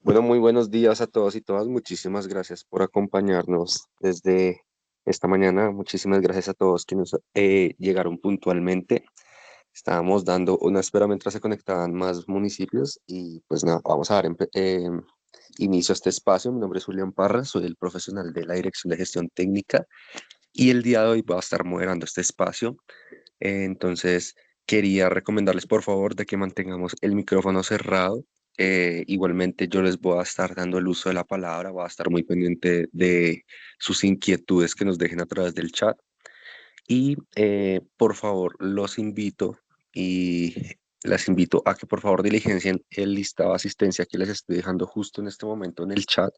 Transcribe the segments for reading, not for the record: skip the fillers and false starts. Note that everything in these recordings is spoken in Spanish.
Bueno, muy buenos días a todos y todas. Muchísimas gracias por acompañarnos desde esta mañana. Muchísimas gracias a todos quienes llegaron puntualmente. Estábamos dando una espera mientras se conectaban más municipios y pues nada, vamos a dar inicio a este espacio. Mi nombre es Julián Parra, soy el profesional de la Dirección de Gestión Técnica y el día de hoy voy a estar moderando este espacio. Entonces, quería recomendarles por favor de que mantengamos el micrófono cerrado. Igualmente, yo les voy a estar dando el uso de la palabra, voy a estar muy pendiente de sus inquietudes que nos dejen a través del chat. Y por favor, los invito y las invito a que por favor diligencien el listado de asistencia que les estoy dejando justo en este momento en el chat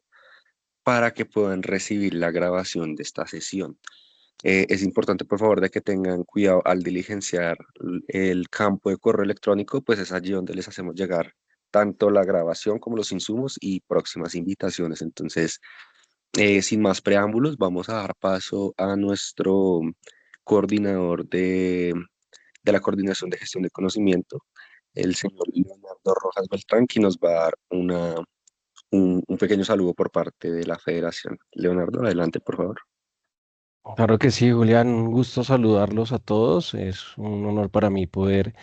para que puedan recibir la grabación de esta sesión. Es importante, por favor, de que tengan cuidado al diligenciar el campo de correo electrónico, pues es allí donde les hacemos llegar tanto la grabación como los insumos y próximas invitaciones. Entonces, sin más preámbulos, vamos a dar paso a nuestro coordinador de la Coordinación de Gestión de Conocimiento, el señor Leonardo Rojas Beltrán, que nos va a dar un pequeño saludo por parte de la Federación. Leonardo, adelante, por favor. Claro que sí, Julián, un gusto saludarlos a todos. Es un honor para mí poder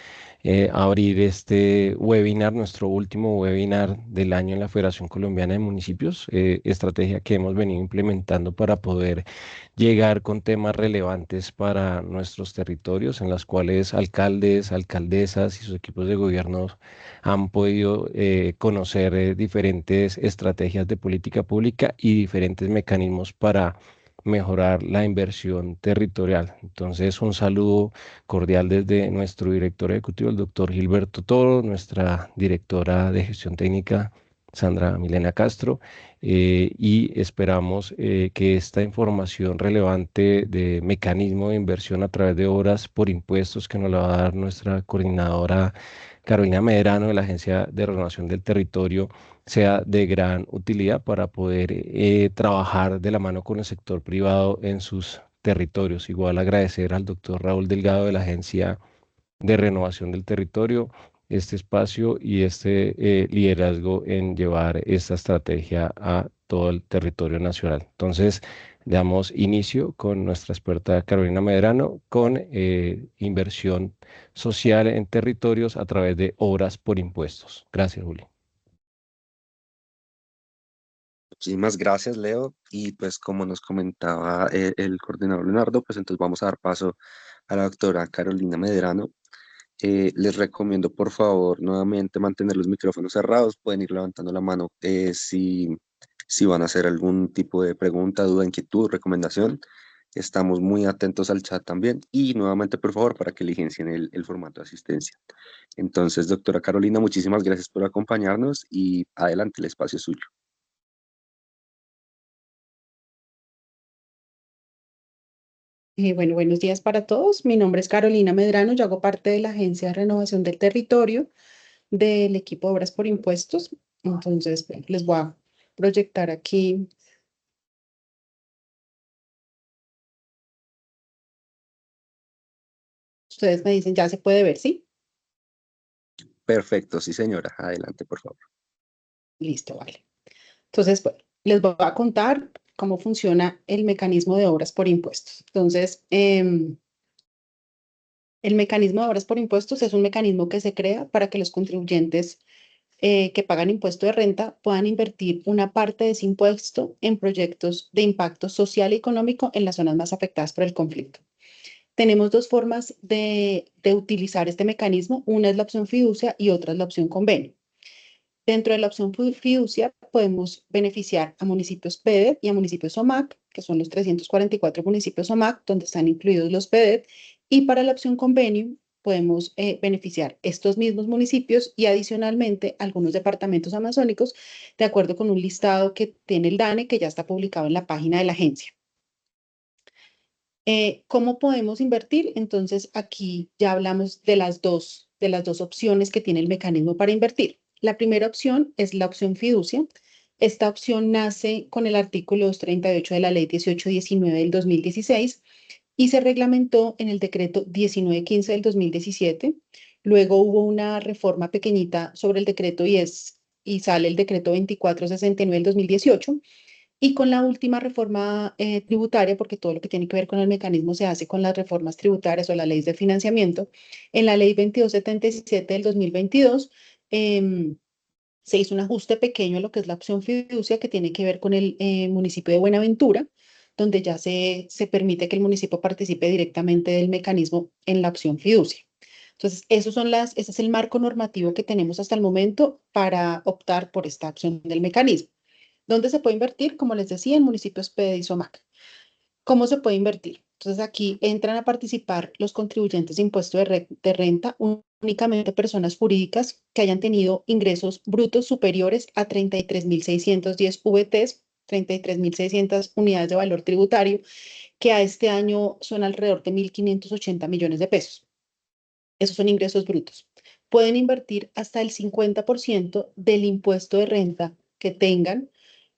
abrir este webinar, nuestro último webinar del año en la Federación Colombiana de Municipios, estrategia que hemos venido implementando para poder llegar con temas relevantes para nuestros territorios, en las cuales alcaldes, alcaldesas y sus equipos de gobierno han podido conocer diferentes estrategias de política pública y diferentes mecanismos para mejorar la inversión territorial. Entonces, un saludo cordial desde nuestro director ejecutivo, el doctor Gilberto Toro, nuestra directora de gestión técnica, Sandra Milena Castro, y esperamos que esta información relevante de mecanismo de inversión a través de obras por impuestos que nos la va a dar nuestra coordinadora Carolina Medrano de la Agencia de Renovación del Territorio sea de gran utilidad para poder trabajar de la mano con el sector privado en sus territorios. Igual agradecer al doctor Raúl Delgado de la Agencia de Renovación del Territorio este espacio y este liderazgo en llevar esta estrategia a todo el territorio nacional. Entonces, damos inicio con nuestra experta Carolina Medrano con inversión social en territorios a través de obras por impuestos. Gracias, Julio. Muchísimas gracias, Leo. Y pues como nos comentaba el coordinador Leonardo, pues entonces vamos a dar paso a la doctora Carolina Medrano. Les recomiendo por favor nuevamente mantener los micrófonos cerrados. Pueden ir levantando la mano si van a hacer algún tipo de pregunta, duda, inquietud, recomendación. Estamos muy atentos al chat también. Y nuevamente, por favor, para que eligencien el formato de asistencia. Entonces, doctora Carolina, muchísimas gracias por acompañarnos y adelante, el espacio es suyo. Bueno, buenos días para todos. Mi nombre es Carolina Medrano. Yo hago parte de la Agencia de Renovación del Territorio del equipo de Obras por Impuestos. Entonces, bueno, les voy a proyectar aquí. Ustedes me dicen, ya se puede ver, ¿sí? Perfecto, sí, señora. Adelante, por favor. Listo, vale. Entonces, bueno, les voy a contar cómo funciona el mecanismo de obras por impuestos. Entonces, el mecanismo de obras por impuestos es un mecanismo que se crea para que los contribuyentes que pagan impuesto de renta puedan invertir una parte de ese impuesto en proyectos de impacto social y económico en las zonas más afectadas por el conflicto. Tenemos dos formas de utilizar este mecanismo. Una es la opción fiducia y otra es la opción convenio. Dentro de la opción fiducia podemos beneficiar a municipios PEDET y a municipios OMAC, que son los 344 municipios OMAC, donde están incluidos los PEDET, y para la opción convenio podemos beneficiar estos mismos municipios y adicionalmente algunos departamentos amazónicos, de acuerdo con un listado que tiene el DANE, que ya está publicado en la página de la agencia. ¿Cómo podemos invertir? Entonces, aquí ya hablamos de las dos opciones que tiene el mecanismo para invertir. La primera opción es la opción fiducia. Esta opción nace con el artículo 238 de la Ley 1819 del 2016 y se reglamentó en el decreto 1915 del 2017. Luego hubo una reforma pequeñita sobre el decreto y es y sale el decreto 2469 del 2018. Y con la última reforma tributaria, porque todo lo que tiene que ver con el mecanismo se hace con las reformas tributarias o las leyes de financiamiento, en la ley 2277 del 2022 se hizo un ajuste pequeño a lo que es la opción fiducia, que tiene que ver con el municipio de Buenaventura, donde ya se permite que el municipio participe directamente del mecanismo en la opción fiducia. Entonces, ese es el marco normativo que tenemos hasta el momento para optar por esta opción del mecanismo. ¿Dónde se puede invertir? Como les decía, en municipios PED y SOMAC. ¿Cómo se puede invertir? Entonces, aquí entran a participar los contribuyentes de impuesto de renta, únicamente personas jurídicas que hayan tenido ingresos brutos superiores a 33.610 VTs, 33.600 unidades de valor tributario, que a este año son alrededor de 1.580 millones de pesos. Esos son ingresos brutos. Pueden invertir hasta el 50% del impuesto de renta que tengan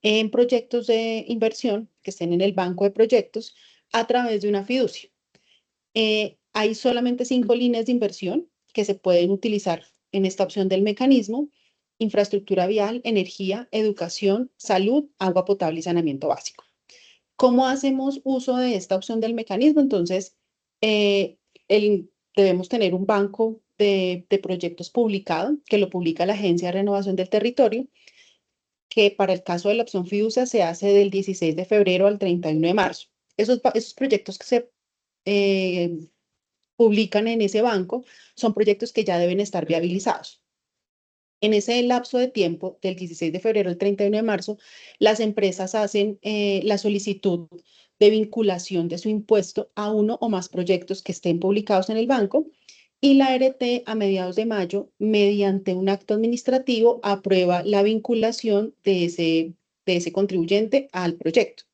en proyectos de inversión que estén en el banco de proyectos a través de una fiducia. Hay solamente 5 líneas de inversión que se pueden utilizar en esta opción del mecanismo: infraestructura vial, energía, educación, salud, agua potable y saneamiento básico. ¿Cómo hacemos uso de esta opción del mecanismo? Entonces, eh, debemos tener un banco de proyectos publicado, que lo publica la Agencia de Renovación del Territorio, que para el caso de la opción fiducia se hace del 16 de febrero al 31 de marzo. Esos proyectos que se eh, publican en ese banco son proyectos que ya deben estar viabilizados. En ese lapso de tiempo, del 16 de febrero al 31 de marzo, las empresas hacen la solicitud de vinculación de su impuesto a uno o más proyectos que estén publicados en el banco, y la ART a mediados de mayo, mediante un acto administrativo, aprueba la vinculación de ese contribuyente al proyecto.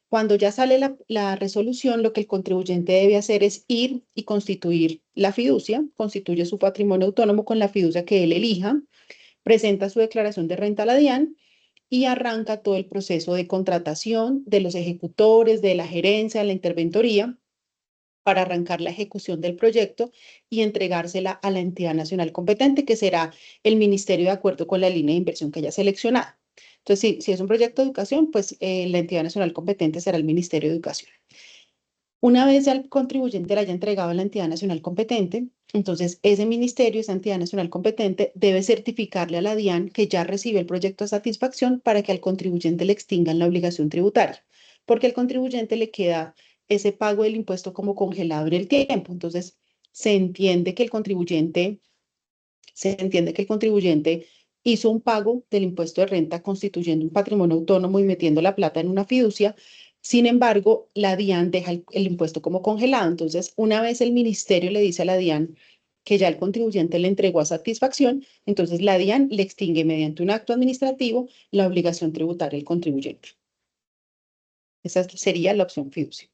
Cuando ya sale la resolución, lo que el contribuyente debe hacer es ir y constituir la fiducia, constituye su patrimonio autónomo con la fiducia que él elija, presenta su declaración de renta a la DIAN y arranca todo el proceso de contratación de los ejecutores, de la gerencia, de la interventoría, para arrancar la ejecución del proyecto y entregársela a la entidad nacional competente, que será el ministerio, de acuerdo con la línea de inversión que haya seleccionado. Entonces, si es un proyecto de educación, pues la entidad nacional competente será el Ministerio de Educación. Una vez ya el contribuyente le haya entregado a la entidad nacional competente, entonces ese ministerio, esa entidad nacional competente, debe certificarle a la DIAN que ya recibe el proyecto de satisfacción, para que al contribuyente le extingan la obligación tributaria, porque al contribuyente le queda ese pago del impuesto como congelado en el tiempo. Entonces, se entiende que el contribuyente hizo un pago del impuesto de renta constituyendo un patrimonio autónomo y metiendo la plata en una fiducia. Sin embargo, la DIAN deja el impuesto como congelado. Entonces, una vez el ministerio le dice a la DIAN que ya el contribuyente le entregó a satisfacción, entonces la DIAN le extingue mediante un acto administrativo la obligación tributaria del contribuyente. Esa sería la opción fiducia.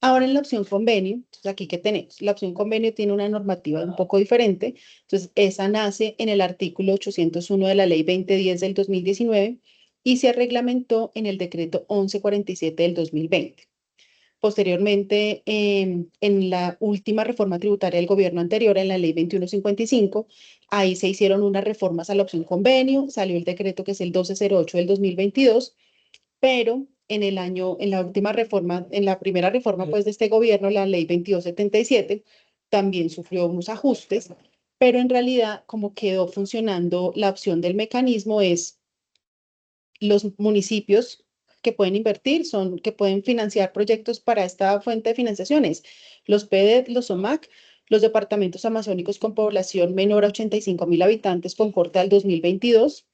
Ahora, en la opción convenio, entonces aquí ¿qué tenemos? La opción convenio tiene una normativa un poco diferente. Entonces, esa nace en el artículo 801 de la ley 2010 del 2019 y se reglamentó en el decreto 1147 del 2020. Posteriormente, en la última reforma tributaria del gobierno anterior, en la ley 2155, ahí se hicieron unas reformas a la opción convenio, salió el decreto que es el 1208 del 2022, pero en la última reforma, en la primera reforma pues de este gobierno, la ley 2277, también sufrió unos ajustes, pero en realidad como quedó funcionando la opción del mecanismo es los municipios que pueden invertir, que pueden financiar proyectos para esta fuente de financiaciones, los PEDET, los OMAC, los departamentos amazónicos con población menor a 85.000 habitantes con corte al 2022,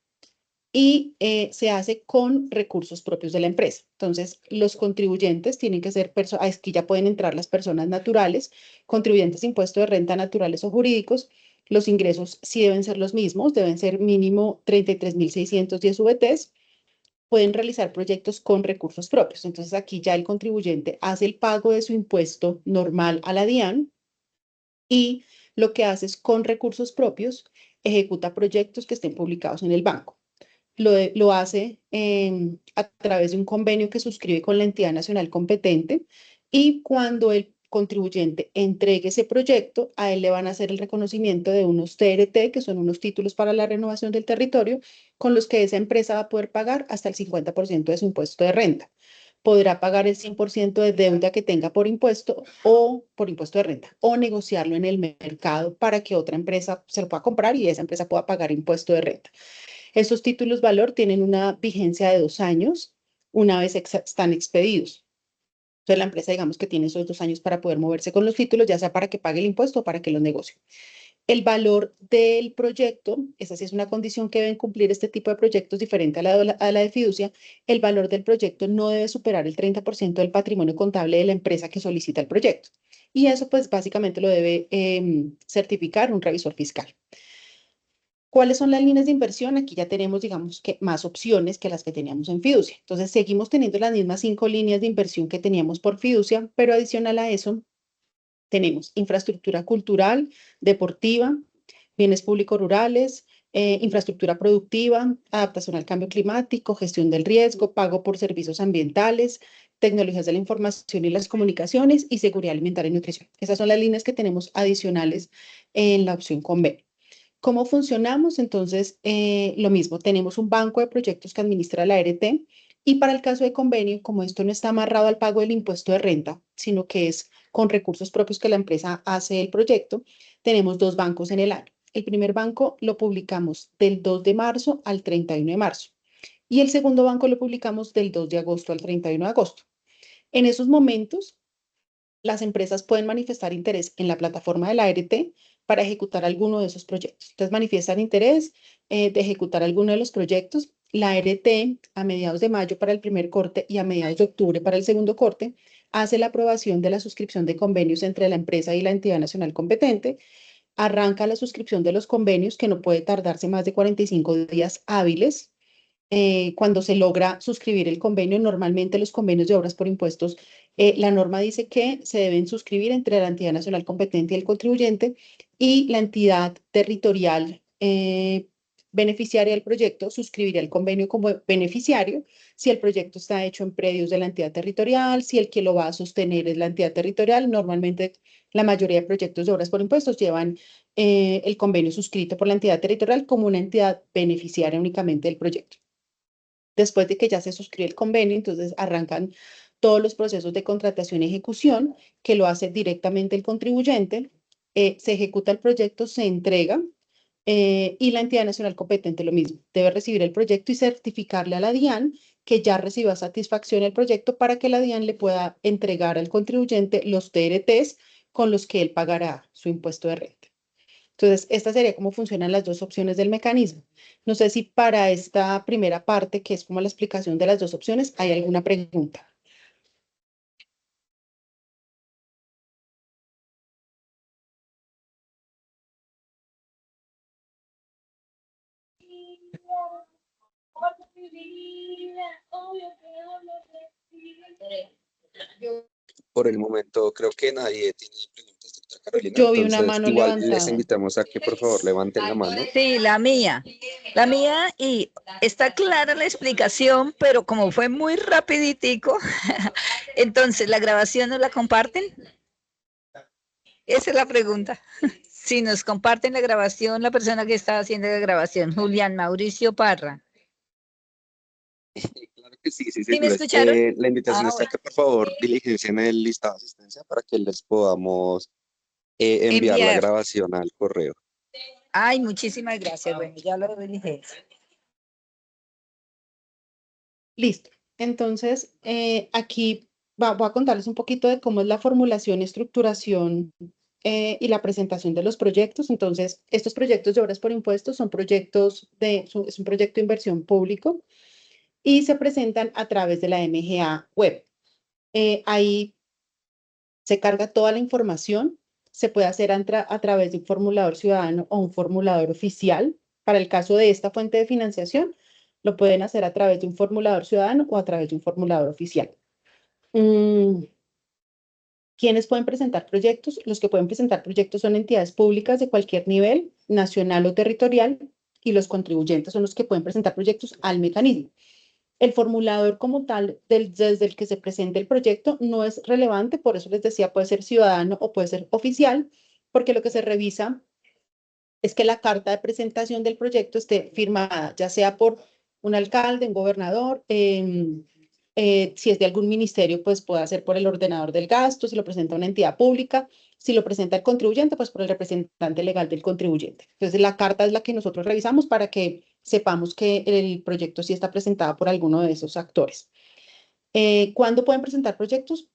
y se hace con recursos propios de la empresa. Entonces, los contribuyentes tienen que ser personas, aquí ya pueden entrar las personas naturales, contribuyentes de impuestos de renta naturales o jurídicos. Los ingresos sí deben ser los mismos, deben ser mínimo 33.610 VTs. Pueden realizar proyectos con recursos propios. Entonces, aquí ya el contribuyente hace el pago de su impuesto normal a la DIAN y lo que hace es, con recursos propios, ejecuta proyectos que estén publicados en el banco. Lo hace a través de un convenio que suscribe con la entidad nacional competente, y cuando contribuyente entregue ese proyecto, a él le van a hacer el reconocimiento de unos TRT, que son unos títulos para la renovación del territorio, con los que esa empresa va a poder pagar hasta el 50% de su impuesto de renta. Podrá pagar el 100% de deuda que tenga por impuesto o por impuesto de renta, o negociarlo en el mercado para que otra empresa se lo pueda comprar y esa empresa pueda pagar impuesto de renta. Estos títulos valor tienen una vigencia de 2 años una vez están expedidos. Entonces, la empresa, digamos que tiene esos 2 años para poder moverse con los títulos, ya sea para que pague el impuesto o para que los negocie. El valor del proyecto, esa sí es una condición que deben cumplir este tipo de proyectos diferente a la de fiducia, el valor del proyecto no debe superar el 30% del patrimonio contable de la empresa que solicita el proyecto. Y eso, pues, básicamente lo debe certificar un revisor fiscal. ¿Cuáles son las líneas de inversión? Aquí ya tenemos, digamos, que más opciones que las que teníamos en fiducia. Entonces, seguimos teniendo las mismas 5 líneas de inversión que teníamos por fiducia, pero adicional a eso, tenemos infraestructura cultural, deportiva, bienes públicos rurales, infraestructura productiva, adaptación al cambio climático, gestión del riesgo, pago por servicios ambientales, tecnologías de la información y las comunicaciones y seguridad alimentaria y nutrición. Esas son las líneas que tenemos adicionales en la opción convenio. ¿Cómo funcionamos? Entonces, lo mismo, tenemos un banco de proyectos que administra la ART y para el caso de convenio, como esto no está amarrado al pago del impuesto de renta, sino que es con recursos propios que la empresa hace el proyecto, tenemos 2 bancos en el año. El primer banco lo publicamos del 2 de marzo al 31 de marzo y el segundo banco lo publicamos del 2 de agosto al 31 de agosto. En esos momentos, las empresas pueden manifestar interés en la plataforma de la ART para ejecutar alguno de esos proyectos. Entonces, manifiestan interés de ejecutar alguno de los proyectos. La ART, a mediados de mayo para el primer corte y a mediados de octubre para el segundo corte, hace la aprobación de la suscripción de convenios entre la empresa y la entidad nacional competente, arranca la suscripción de los convenios, que no puede tardarse más de 45 días hábiles. Cuando se logra suscribir el convenio, normalmente los convenios de obras por impuestos, la norma dice que se deben suscribir entre la entidad nacional competente y el contribuyente y la entidad territorial beneficiaria del proyecto suscribirá el convenio como beneficiario si el proyecto está hecho en predios de la entidad territorial, si el que lo va a sostener es la entidad territorial. Normalmente la mayoría de proyectos de obras por impuestos llevan el convenio suscrito por la entidad territorial como una entidad beneficiaria únicamente del proyecto. Después de que ya se suscribe el convenio, entonces arrancan todos los procesos de contratación y ejecución, que lo hace directamente el contribuyente, se ejecuta el proyecto, se entrega, y la entidad nacional competente lo mismo. Debe recibir el proyecto y certificarle a la DIAN que ya recibió satisfacción el proyecto para que la DIAN le pueda entregar al contribuyente los TRTs con los que él pagará su impuesto de renta. Entonces, esta sería cómo funcionan las 2 opciones del mecanismo. No sé si para esta primera parte, que es como la explicación de las 2 opciones, hay alguna pregunta. Por el momento creo que nadie tiene preguntas, doctora Carolina. Yo vi una Entonces, mano igual les levantada. invitamos a que por favor levanten la mano. Sí, la mía y está clara la explicación, pero como fue muy rapiditico, entonces la grabación no la comparten. Esa es la pregunta. Si nos comparten la grabación, la persona que está haciendo la grabación, Julián Mauricio Parra. Claro que sí, sí, ¿Sí me señores. escucharon? La invitación está Bueno. que por favor diligencien el listado de asistencia para que les podamos enviar la Enviar. grabación al correo. Ay, muchísimas gracias. Bueno, ya lo dije. Listo. Entonces, aquí voy a contarles un poquito de cómo es la formulación, estructuración y la presentación de los proyectos. Entonces, estos proyectos de obras por impuestos son es un proyecto de inversión público y se presentan a través de la MGA web. Ahí se carga toda la información, se puede hacer a través de un formulador ciudadano o un formulador oficial. Para el caso de esta fuente de financiación, lo pueden hacer a través de un formulador ciudadano o a través de un formulador oficial. ¿Quiénes pueden presentar proyectos? Los que pueden presentar proyectos son entidades públicas de cualquier nivel, nacional o territorial, y los contribuyentes son los que pueden presentar proyectos al mecanismo. El formulador como tal, desde el que se presenta el proyecto, no es relevante, por eso les decía, puede ser ciudadano o puede ser oficial, porque lo que se revisa es que la carta de presentación del proyecto esté firmada, ya sea por un alcalde, un gobernador, si es de algún ministerio, pues puede ser por el ordenador del gasto, si lo presenta una entidad pública, si lo presenta el contribuyente, pues por el representante legal del contribuyente. Entonces, la carta es la que nosotros revisamos para que sepamos que el proyecto sí está presentado por alguno de esos actores. ¿Cuándo pueden presentar proyectos?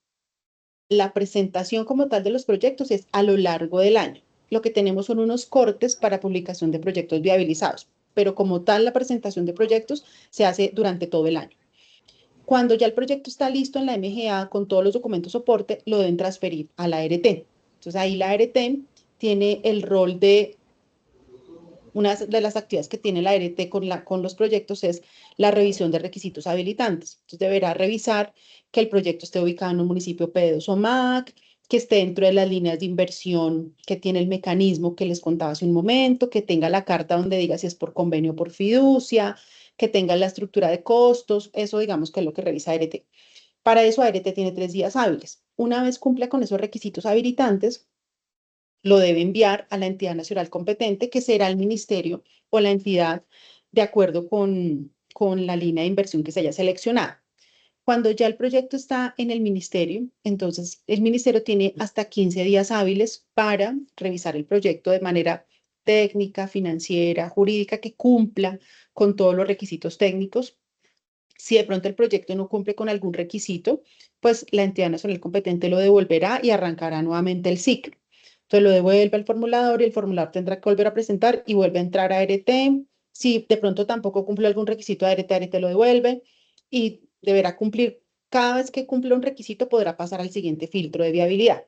La presentación como tal de los proyectos es a lo largo del año. Lo que tenemos son unos cortes para publicación de proyectos viabilizados, pero como tal la presentación de proyectos se hace durante todo el año. Cuando ya el proyecto está listo en la MGA con todos los documentos soporte, lo deben transferir a la ART. Entonces ahí la ART tiene el rol de, una de las actividades que tiene la ART con los proyectos es la revisión de requisitos habilitantes. Entonces deberá revisar que el proyecto esté ubicado en un municipio PD2 o MAC, que esté dentro de las líneas de inversión que tiene el mecanismo que les contaba hace un momento, que tenga la carta donde diga si es por convenio o por fiducia, que tenga la estructura de costos, eso digamos que es lo que revisa ART. Para eso ART tiene 3 días hábiles. Una vez cumpla con esos requisitos habilitantes, lo debe enviar a la entidad nacional competente, que será el ministerio o la entidad de acuerdo con la línea de inversión que se haya seleccionado. Cuando ya el proyecto está en el ministerio, entonces el ministerio tiene hasta 15 días hábiles para revisar el proyecto de manera técnica, financiera, jurídica, que cumpla con todos los requisitos técnicos. Si de pronto el proyecto no cumple con algún requisito, pues la entidad nacional competente lo devolverá y arrancará nuevamente el ciclo. Entonces lo devuelve al formulador y el formulador tendrá que volver a presentar y vuelve a entrar a ART. Si de pronto tampoco cumple algún requisito de ART, ART lo devuelve y deberá cumplir. Cada vez que cumpla un requisito podrá pasar al siguiente filtro de viabilidad.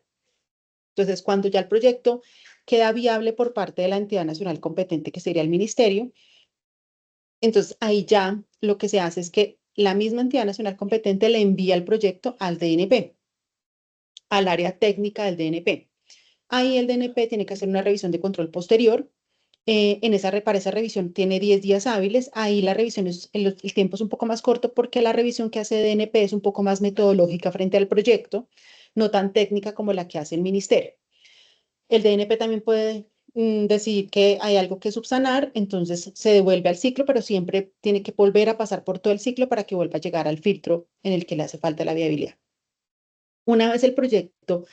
Entonces, cuando ya el proyecto queda viable por parte de la entidad nacional competente, que sería el ministerio, entonces ahí ya lo que se hace es que la misma entidad nacional competente le envía el proyecto al DNP, al área técnica del DNP. Ahí el DNP tiene que hacer una revisión de control posterior. Para esa revisión tiene 10 días hábiles. Ahí la revisión el tiempo es un poco más corto porque la revisión que hace DNP es un poco más metodológica frente al proyecto, no tan técnica como la que hace el ministerio. El DNP también puede decidir que hay algo que subsanar, entonces se devuelve al ciclo, pero siempre tiene que volver a pasar por todo el ciclo para que vuelva a llegar al filtro en el que le hace falta la viabilidad. Una vez el proyecto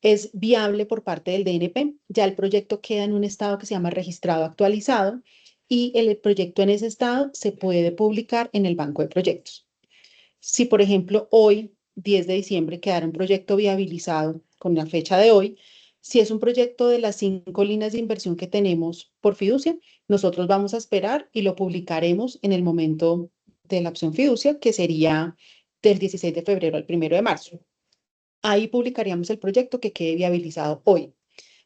es viable por parte del DNP, ya el proyecto queda en un estado que se llama registrado actualizado y el proyecto en ese estado se puede publicar en el banco de proyectos. Si, por ejemplo, hoy, 10 de diciembre, quedara un proyecto viabilizado con la fecha de hoy, si es un proyecto de las 5 líneas de inversión que tenemos por fiducia, nosotros vamos a esperar y lo publicaremos en el momento de la opción fiducia, que sería del 16 de febrero al 1 de marzo. Ahí publicaríamos el proyecto que quede viabilizado hoy.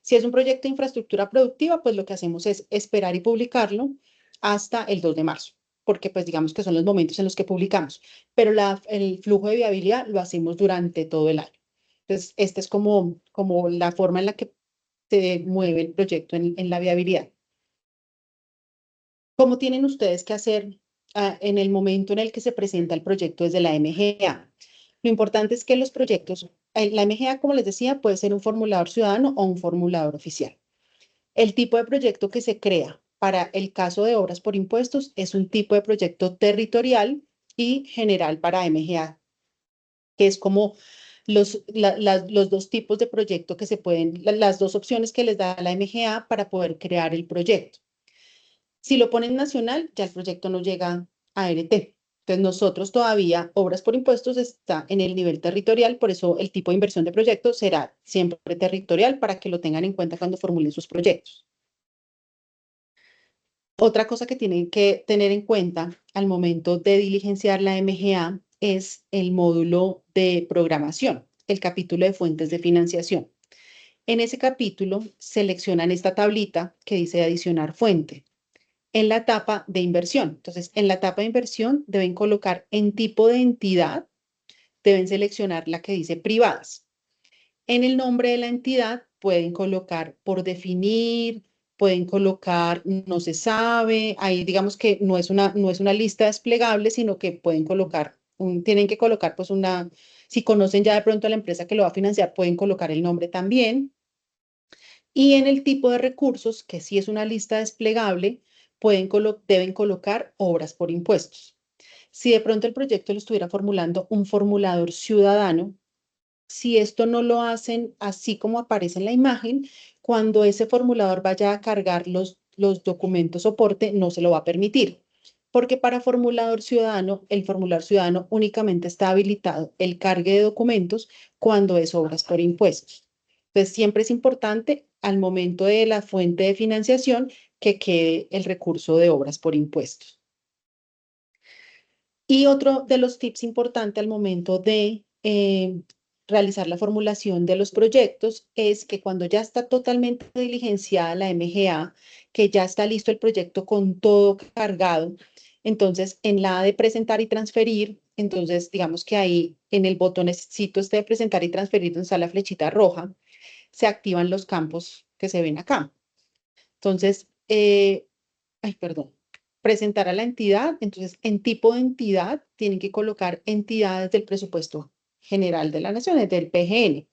Si es un proyecto de infraestructura productiva, pues lo que hacemos es esperar y publicarlo hasta el 2 de marzo, porque pues digamos que son los momentos en los que publicamos, pero el flujo de viabilidad lo hacemos durante todo el año. Entonces, esta es como la forma en la que se mueve el proyecto en la viabilidad. ¿Cómo tienen ustedes que hacer en el momento en el que se presenta el proyecto desde la MGA? Lo importante es que los proyectos, la MGA, como les decía, puede ser un formulador ciudadano o un formulador oficial. El tipo de proyecto que se crea para el caso de obras por impuestos es un tipo de proyecto territorial y general para MGA, que es como los dos tipos de proyecto que se pueden, las dos opciones que les da la MGA para poder crear el proyecto. Si lo ponen nacional, ya el proyecto no llega a ART. Entonces, nosotros todavía, obras por impuestos, está en el nivel territorial, por eso el tipo de inversión de proyecto será siempre territorial para que lo tengan en cuenta cuando formulen sus proyectos. Otra cosa que tienen que tener en cuenta al momento de diligenciar la MGA es el módulo de programación, el capítulo de fuentes de financiación. En ese capítulo seleccionan esta tablita que dice adicionar fuente en la etapa de inversión. Entonces, en la etapa de inversión deben colocar en tipo de entidad, deben seleccionar la que dice privadas. En el nombre de la entidad pueden colocar por definir, pueden colocar no se sabe, ahí digamos que no es una lista desplegable, sino que pueden colocar, tienen que colocar pues si conocen ya de pronto a la empresa que lo va a financiar, pueden colocar el nombre también. Y en el tipo de recursos, que sí es una lista desplegable, deben colocar obras por impuestos. Si de pronto el proyecto lo estuviera formulando un formulador ciudadano, si esto no lo hacen así como aparece en la imagen, cuando ese formulador vaya a cargar los documentos soporte, no se lo va a permitir. Porque para formulador ciudadano, el formulador ciudadano únicamente está habilitado el cargue de documentos cuando es obras por impuestos. Entonces, siempre es importante al momento de la fuente de financiación que quede el recurso de obras por impuestos. Y otro de los tips importantes al momento de realizar la formulación de los proyectos es que cuando ya está totalmente diligenciada la MGA, que ya está listo el proyecto con todo cargado, entonces en la de presentar y transferir, entonces digamos que ahí en el botoncito este de presentar y transferir donde está la flechita roja, se activan los campos que se ven acá. Entonces, perdón, presentar a la entidad, entonces en tipo de entidad tienen que colocar entidades del presupuesto general de la nación, es del PGN.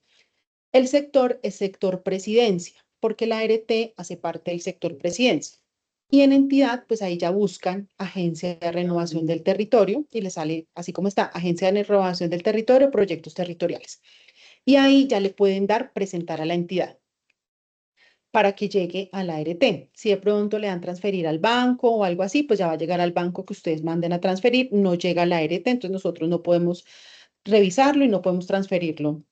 El sector es sector presidencia, porque la ART hace parte del sector presidencia. Y en entidad, pues ahí ya buscan Agencia de Renovación del Territorio y le sale así como está, Agencia de Renovación del Territorio, Proyectos Territoriales. Y ahí ya le pueden dar presentar a la entidad para que llegue a la ART. Si de pronto le dan transferir al banco o algo así, pues ya va a llegar al banco que ustedes manden a transferir, no llega a la ART, entonces nosotros no podemos revisarlo y no podemos transferirlo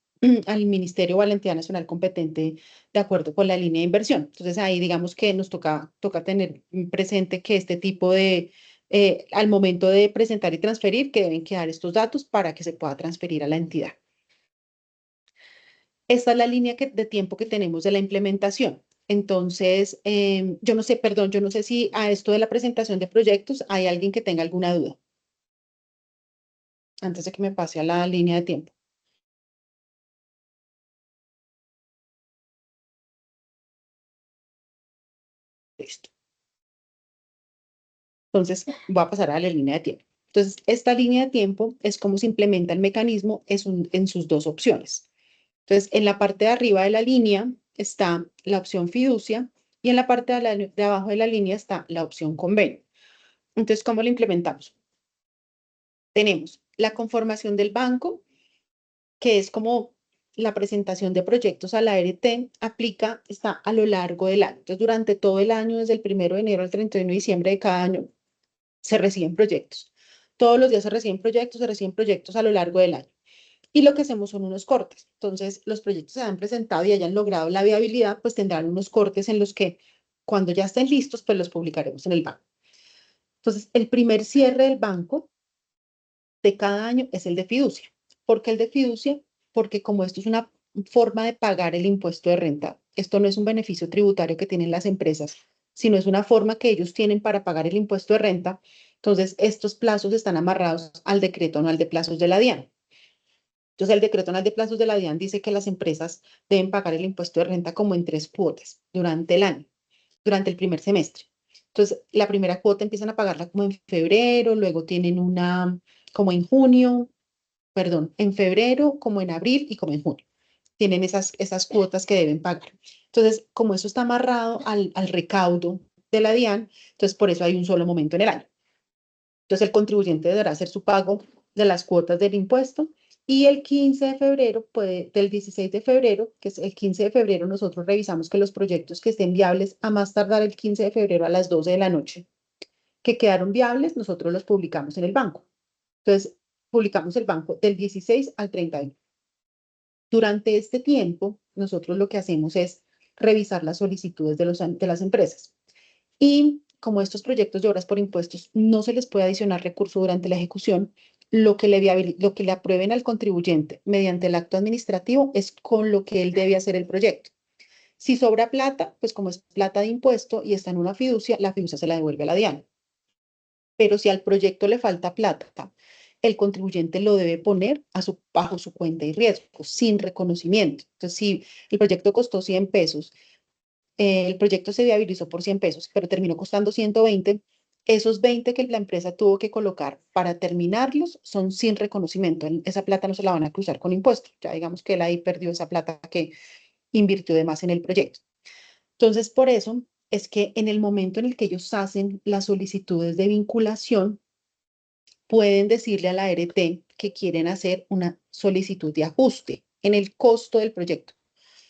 al ministerio o a la entidad nacional competente de acuerdo con la línea de inversión. Entonces ahí digamos que nos toca tener presente que este tipo al momento de presentar y transferir, que deben quedar estos datos para que se pueda transferir a la entidad. Esta es la línea de tiempo que tenemos de la implementación. Entonces, yo no sé, perdón, yo no sé si a esto de la presentación de proyectos hay alguien que tenga alguna duda antes de que me pase a la línea de tiempo. Listo. Entonces, voy a pasar a la línea de tiempo. Entonces, esta línea de tiempo es cómo se implementa el mecanismo en sus dos opciones. Entonces, en la parte de arriba de la línea está la opción fiducia y en la parte de abajo de la línea está la opción convenio. Entonces, ¿cómo lo implementamos? Tenemos la conformación del banco, que es como la presentación de proyectos a la ART, está a lo largo del año. Entonces, durante todo el año, desde el 1 de enero al 31 de diciembre de cada año, se reciben proyectos. Todos los días se reciben proyectos a lo largo del año. Y lo que hacemos son unos cortes. Entonces, los proyectos se han presentado y hayan logrado la viabilidad, pues tendrán unos cortes en los que cuando ya estén listos, pues los publicaremos en el banco. Entonces, el primer cierre del banco de cada año es el de fiducia. ¿Por qué el de fiducia? Porque como esto es una forma de pagar el impuesto de renta, esto no es un beneficio tributario que tienen las empresas, sino es una forma que ellos tienen para pagar el impuesto de renta. Entonces, estos plazos están amarrados al decreto anual de plazos de la DIAN. Entonces, el decreto anual de plazos de la DIAN dice que las empresas deben pagar el impuesto de renta como en 3 cuotas durante el año, durante el primer semestre. Entonces, la primera cuota empiezan a pagarla como en febrero, luego tienen una como en junio, perdón, en febrero, como en abril y como en junio. Tienen esas cuotas que deben pagar. Entonces, como eso está amarrado al recaudo de la DIAN, entonces por eso hay un solo momento en el año. Entonces, el contribuyente deberá hacer su pago de las cuotas del impuesto y el 15 de febrero, del 16 de febrero, que es el 15 de febrero, nosotros revisamos que los proyectos que estén viables a más tardar el 15 de febrero a las 12 de la noche, que quedaron viables, nosotros los publicamos en el banco. Entonces, publicamos el banco del 16 al 31. Durante este tiempo, nosotros lo que hacemos es revisar las solicitudes de las empresas. Y como estos proyectos de obras por impuestos no se les puede adicionar recurso durante la ejecución, lo que le aprueben al contribuyente mediante el acto administrativo es con lo que él debe hacer el proyecto. Si sobra plata, pues como es plata de impuesto y está en una fiducia, la fiducia se la devuelve a la DIAN. Pero si al proyecto le falta plata, el contribuyente lo debe poner bajo su cuenta y riesgo, sin reconocimiento. Entonces, si el proyecto costó 100 pesos el proyecto se viabilizó por 100 pesos, pero terminó costando 120. Esos 20 que la empresa tuvo que colocar para terminarlos son sin reconocimiento. Esa plata no se la van a cruzar con impuestos. Ya digamos que él ahí perdió esa plata que invirtió de más en el proyecto. Entonces, por eso es que en el momento en el que ellos hacen las solicitudes de vinculación, pueden decirle a la ART que quieren hacer una solicitud de ajuste en el costo del proyecto.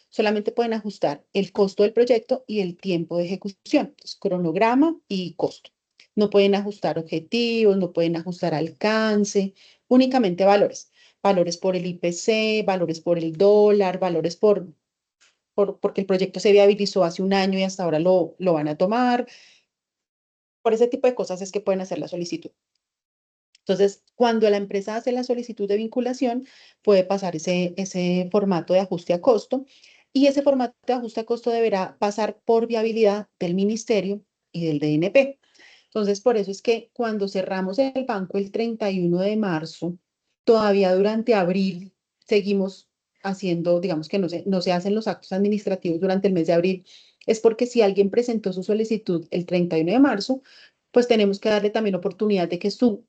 Solamente pueden ajustar el costo del proyecto y el tiempo de ejecución, entonces, cronograma y costo. No pueden ajustar objetivos, no pueden ajustar alcance, únicamente valores. Valores por el IPC, valores por el dólar, valores porque el proyecto se viabilizó hace un año y hasta ahora lo van a tomar. Por ese tipo de cosas es que pueden hacer la solicitud. Entonces, cuando la empresa hace la solicitud de vinculación, puede pasar ese formato de ajuste a costo y ese formato de ajuste a costo deberá pasar por viabilidad del ministerio y del DNP. Entonces, por eso es que cuando cerramos el banco el 31 de marzo, todavía durante abril seguimos haciendo, digamos que no se hacen los actos administrativos durante el mes de abril, es porque si alguien presentó su solicitud el 31 de marzo, pues tenemos que darle también oportunidad de que su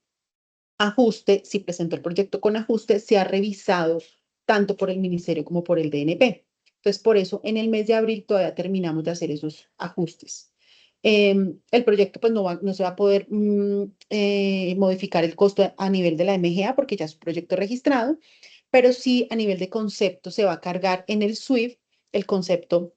ajuste, si presentó el proyecto con ajuste, se ha revisado tanto por el ministerio como por el DNP. Entonces, por eso en el mes de abril todavía terminamos de hacer esos ajustes. El proyecto pues no se va a poder modificar el costo a nivel de la MGA porque ya es un proyecto registrado, pero sí a nivel de concepto se va a cargar en el SWIFT el concepto.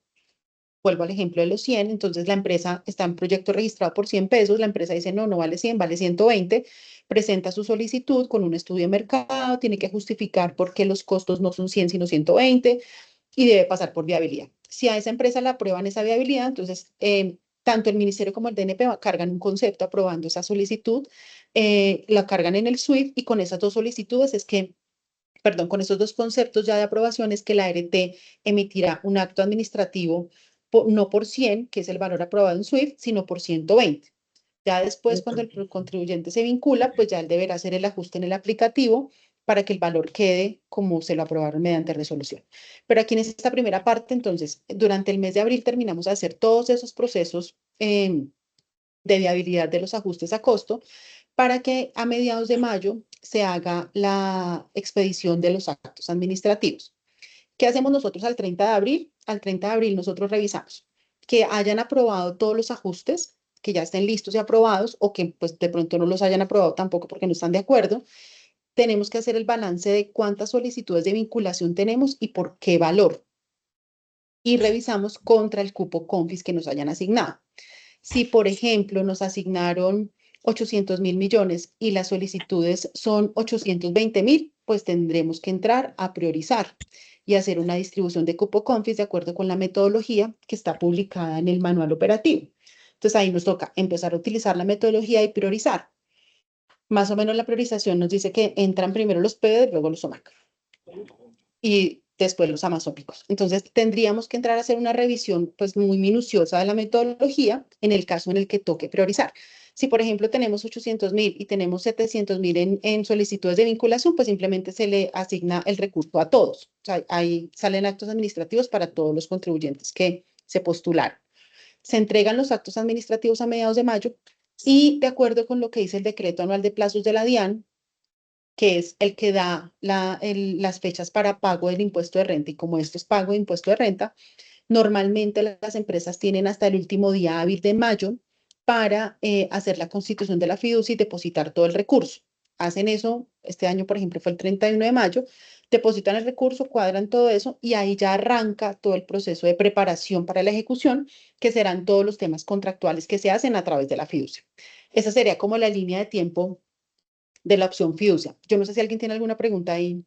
Vuelvo al ejemplo de los 100, entonces la empresa está en proyecto registrado por 100 pesos, la empresa dice no vale 100, vale 120, presenta su solicitud con un estudio de mercado, tiene que justificar por qué los costos no son 100 sino 120 y debe pasar por viabilidad. Si a esa empresa la aprueban esa viabilidad, entonces tanto el ministerio como el DNP cargan un concepto aprobando esa solicitud, la cargan en el SWIFT y con esas dos solicitudes es que, perdón, con esos dos conceptos ya de aprobación es que la ART emitirá un acto administrativo no por 100, que es el valor aprobado en SWIFT, sino por 120. Ya después, cuando el contribuyente se vincula, pues ya él deberá hacer el ajuste en el aplicativo para que el valor quede como se lo aprobaron mediante resolución. Pero aquí en esta primera parte, entonces, durante el mes de abril terminamos de hacer todos esos procesos de viabilidad de los ajustes a costo para que a mediados de mayo se haga la expedición de los actos administrativos. ¿Qué hacemos nosotros al 30 de abril? Al 30 de abril nosotros revisamos que hayan aprobado todos los ajustes, que ya estén listos y aprobados, o que pues de pronto no los hayan aprobado tampoco porque no están de acuerdo. Tenemos que hacer el balance de cuántas solicitudes de vinculación tenemos y por qué valor. Y revisamos contra el cupo CONFIS que nos hayan asignado. Si, por ejemplo, nos asignaron 800.000 millones y las solicitudes son 820.000, pues tendremos que entrar a priorizar y hacer una distribución de cupo CONFIS de acuerdo con la metodología que está publicada en el manual operativo. Entonces ahí nos toca empezar a utilizar la metodología y priorizar. Más o menos la priorización nos dice que entran primero los PD, luego los OMAC y después los amazónicos. Entonces tendríamos que entrar a hacer una revisión pues muy minuciosa de la metodología en el caso en el que toque priorizar. Si, por ejemplo, tenemos 800.000 y tenemos 700.000 en solicitudes de vinculación, pues simplemente se le asigna el recurso a todos. O sea, ahí salen actos administrativos para todos los contribuyentes que se postularon. Se entregan los actos administrativos a mediados de mayo y de acuerdo con lo que dice el decreto anual de plazos de la DIAN, que es el que da las fechas para pago del impuesto de renta. Y como esto es pago de impuesto de renta, normalmente las empresas tienen hasta el último día hábil de mayo para hacer la constitución de la fiducia y depositar todo el recurso. Hacen eso, este año, por ejemplo, fue el 31 de mayo, depositan el recurso, cuadran todo eso y ahí ya arranca todo el proceso de preparación para la ejecución, que serán todos los temas contractuales que se hacen a través de la fiducia. Esa sería como la línea de tiempo de la opción fiducia. Yo no sé si alguien tiene alguna pregunta ahí.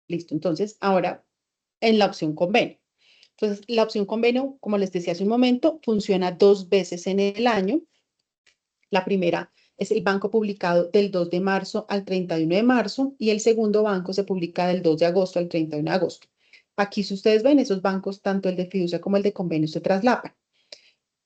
Listo, entonces ahora en la opción convenio. Entonces, la opción convenio, como les decía hace un momento, funciona 2 veces en el año. La primera es el banco publicado del 2 de marzo al 31 de marzo y el segundo banco se publica del 2 de agosto al 31 de agosto. Aquí, si ustedes ven, esos bancos, tanto el de fiducia como el de convenio, se traslapan.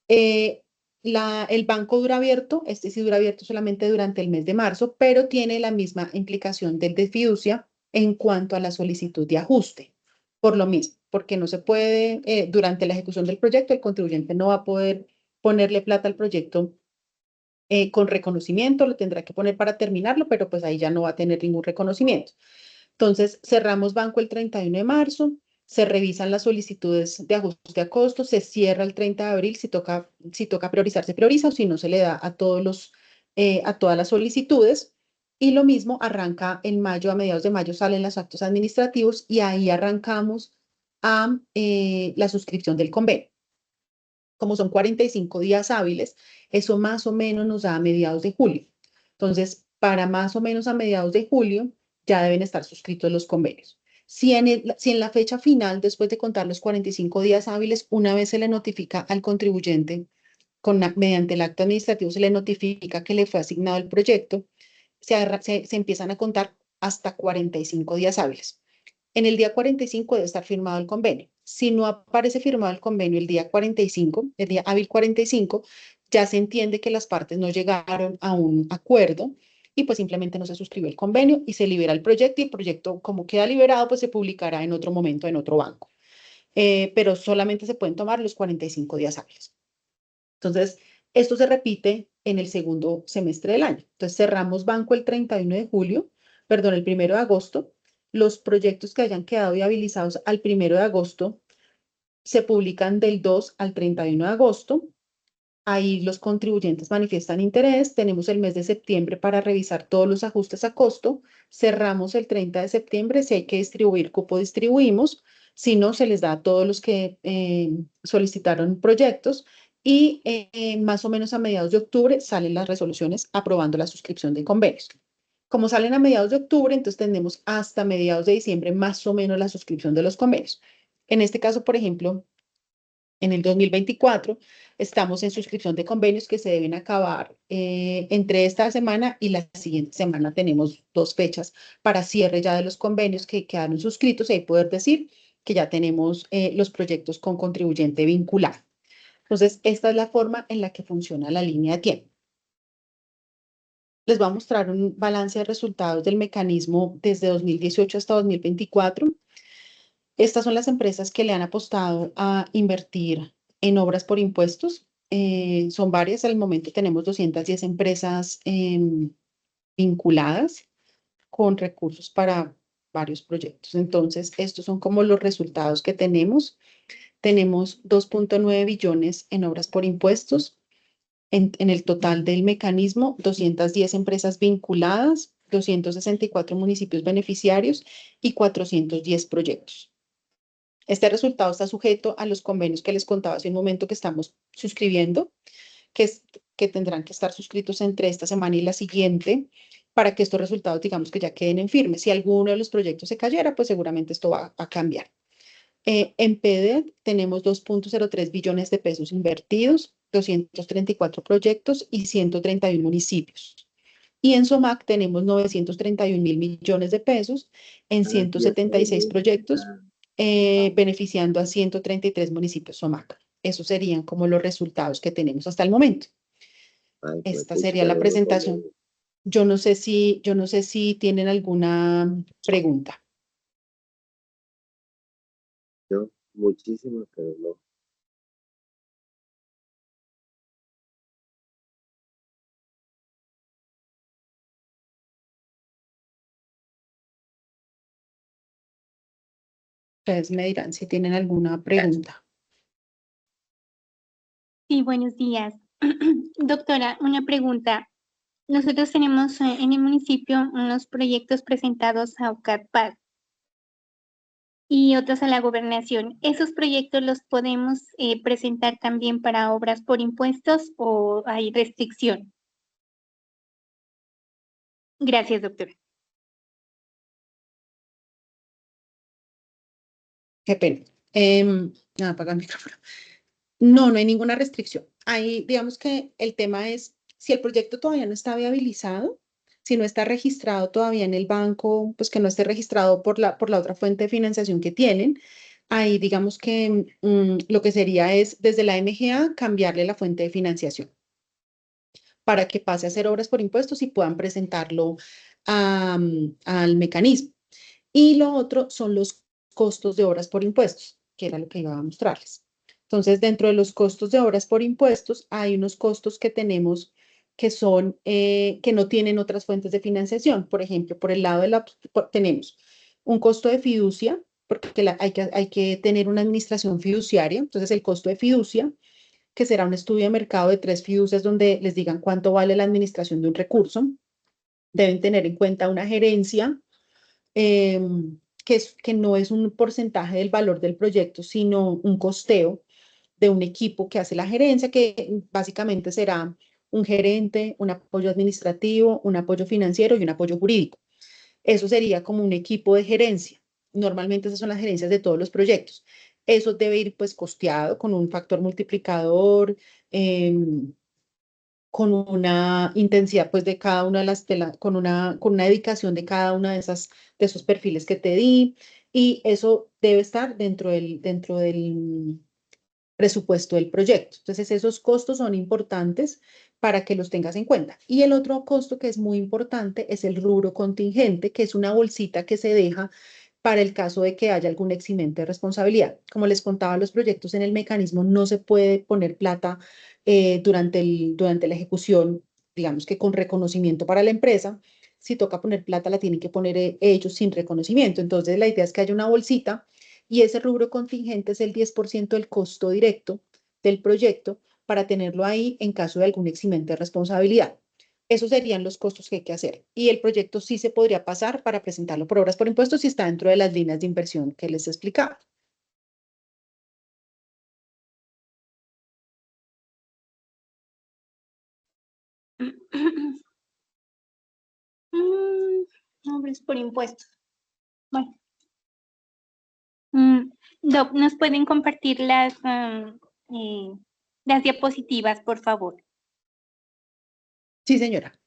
El banco dura abierto, este sí dura abierto solamente durante el mes de marzo, pero tiene la misma implicación del de fiducia en cuanto a la solicitud de ajuste. Por lo mismo, porque no se puede, durante la ejecución del proyecto, el contribuyente no va a poder ponerle plata al proyecto con reconocimiento, lo tendrá que poner para terminarlo, pero pues ahí ya no va a tener ningún reconocimiento. Entonces, cerramos banco el 31 de marzo, se revisan las solicitudes de ajuste a costos, se cierra el 30 de abril, si toca priorizar, se prioriza, o si no, se le da a todas las solicitudes. Y lo mismo arranca en mayo, a mediados de mayo salen los actos administrativos y ahí arrancamos a la suscripción del convenio. Como son 45 días hábiles, eso más o menos nos da a mediados de julio. Entonces, para más o menos a mediados de julio ya deben estar suscritos los convenios. Si en la fecha final, después de contar los 45 días hábiles, una vez se le notifica al contribuyente, mediante el acto administrativo se le notifica que le fue asignado el proyecto, se empiezan a contar hasta 45 días hábiles. En el día 45 debe estar firmado el convenio. Si no aparece firmado el convenio el día 45, el día hábil 45, ya se entiende que las partes no llegaron a un acuerdo y pues simplemente no se suscribió el convenio y se libera el proyecto, y el proyecto, como queda liberado, pues se publicará en otro momento en otro banco. Pero solamente se pueden tomar los 45 días hábiles. Entonces, esto se repite en el segundo semestre del año. Entonces, cerramos banco el 31 de julio, perdón, el 1 de agosto. Los proyectos que hayan quedado viabilizados al 1 de agosto se publican del 2 al 31 de agosto. Ahí los contribuyentes manifiestan interés. Tenemos el mes de septiembre para revisar todos los ajustes a costo. Cerramos el 30 de septiembre. Si hay que distribuir cupo, distribuimos. Si no, se les da a todos los que solicitaron proyectos. Y más o menos a mediados de octubre salen las resoluciones aprobando la suscripción de convenios. Como salen a mediados de octubre, entonces tenemos hasta mediados de diciembre más o menos la suscripción de los convenios. En este caso, por ejemplo, en el 2024 estamos en suscripción de convenios que se deben acabar entre esta semana y la siguiente semana. Tenemos 2 fechas para cierre ya de los convenios que quedaron suscritos, y ahí poder decir que ya tenemos los proyectos con contribuyente vinculado. Entonces, esta es la forma en la que funciona la línea de tiempo. Les voy a mostrar un balance de resultados del mecanismo desde 2018 hasta 2024. Estas son las empresas que le han apostado a invertir en obras por impuestos. Son varias, al momento tenemos 210 empresas vinculadas con recursos para varios proyectos. Entonces, estos son como los resultados que tenemos. Tenemos 2.9 billones en obras por impuestos. En el total del mecanismo, 210 empresas vinculadas, 264 municipios beneficiarios y 410 proyectos. Este resultado está sujeto a los convenios que les contaba hace un momento que estamos suscribiendo, que tendrán que estar suscritos entre esta semana y la siguiente, para que estos resultados, digamos, que ya queden en firme. Si alguno de los proyectos se cayera, pues seguramente esto va a cambiar. En PEDET tenemos 2.03 billones de pesos invertidos, 234 proyectos y 131 municipios. Y en SOMAC tenemos 931.000 millones de pesos en 176 proyectos, beneficiando a 133 municipios SOMAC. Esos serían como los resultados que tenemos hasta el momento. Esta sería la presentación. Yo no sé si tienen alguna pregunta. No, muchísimas, pero no. Ustedes me dirán si tienen alguna pregunta. Sí, buenos días. Doctora, una pregunta. Nosotros tenemos en el municipio unos proyectos presentados a OCADPAD y otros a la gobernación. ¿Esos proyectos los podemos presentar también para obras por impuestos o hay restricción? Gracias, doctora. Qué pena. Apaga el micrófono. No, no hay ninguna restricción. Ahí, digamos que el tema es, si el proyecto todavía no está viabilizado, si no está registrado todavía en el banco, pues que no esté registrado por la otra fuente de financiación que tienen, ahí digamos que lo que sería es desde la MGA cambiarle la fuente de financiación para que pase a hacer obras por impuestos y puedan presentarlo al mecanismo. Y lo otro son los costos de obras por impuestos, que era lo que iba a mostrarles. Entonces, dentro de los costos de obras por impuestos, hay unos costos que tenemos que son, que no tienen otras fuentes de financiación. Por ejemplo, por el lado de tenemos un costo de fiducia, porque hay que tener una administración fiduciaria. Entonces, el costo de fiducia, que será un estudio de mercado de 3 fiducias donde les digan cuánto vale la administración de un recurso. Deben tener en cuenta una gerencia, que no es un porcentaje del valor del proyecto, sino un costeo de un equipo que hace la gerencia, que básicamente será un gerente, un apoyo administrativo, un apoyo financiero y un apoyo jurídico. Eso sería como un equipo de gerencia. Normalmente esas son las gerencias de todos los proyectos. Eso debe ir pues costeado con un factor multiplicador, con una intensidad pues de cada una de con una dedicación de cada una de esos perfiles que te di, y eso debe estar dentro del presupuesto del proyecto. Entonces, esos costos son importantes para que los tengas en cuenta. Y el otro costo que es muy importante es el rubro contingente, que es una bolsita que se deja para el caso de que haya algún eximente de responsabilidad. Como les contaba, los proyectos en el mecanismo no se puede poner plata durante la ejecución, digamos que con reconocimiento para la empresa. Si toca poner plata, la tienen que poner ellos sin reconocimiento. Entonces, la idea es que haya una bolsita, y ese rubro contingente es el 10% del costo directo del proyecto para tenerlo ahí en caso de algún eximente de responsabilidad. Esos serían los costos que hay que hacer. Y el proyecto sí se podría pasar para presentarlo por obras por impuestos si está dentro de las líneas de inversión que les explicaba. Obras por impuestos. Bueno. Doc, ¿nos pueden compartir las diapositivas, por favor? Sí, señora.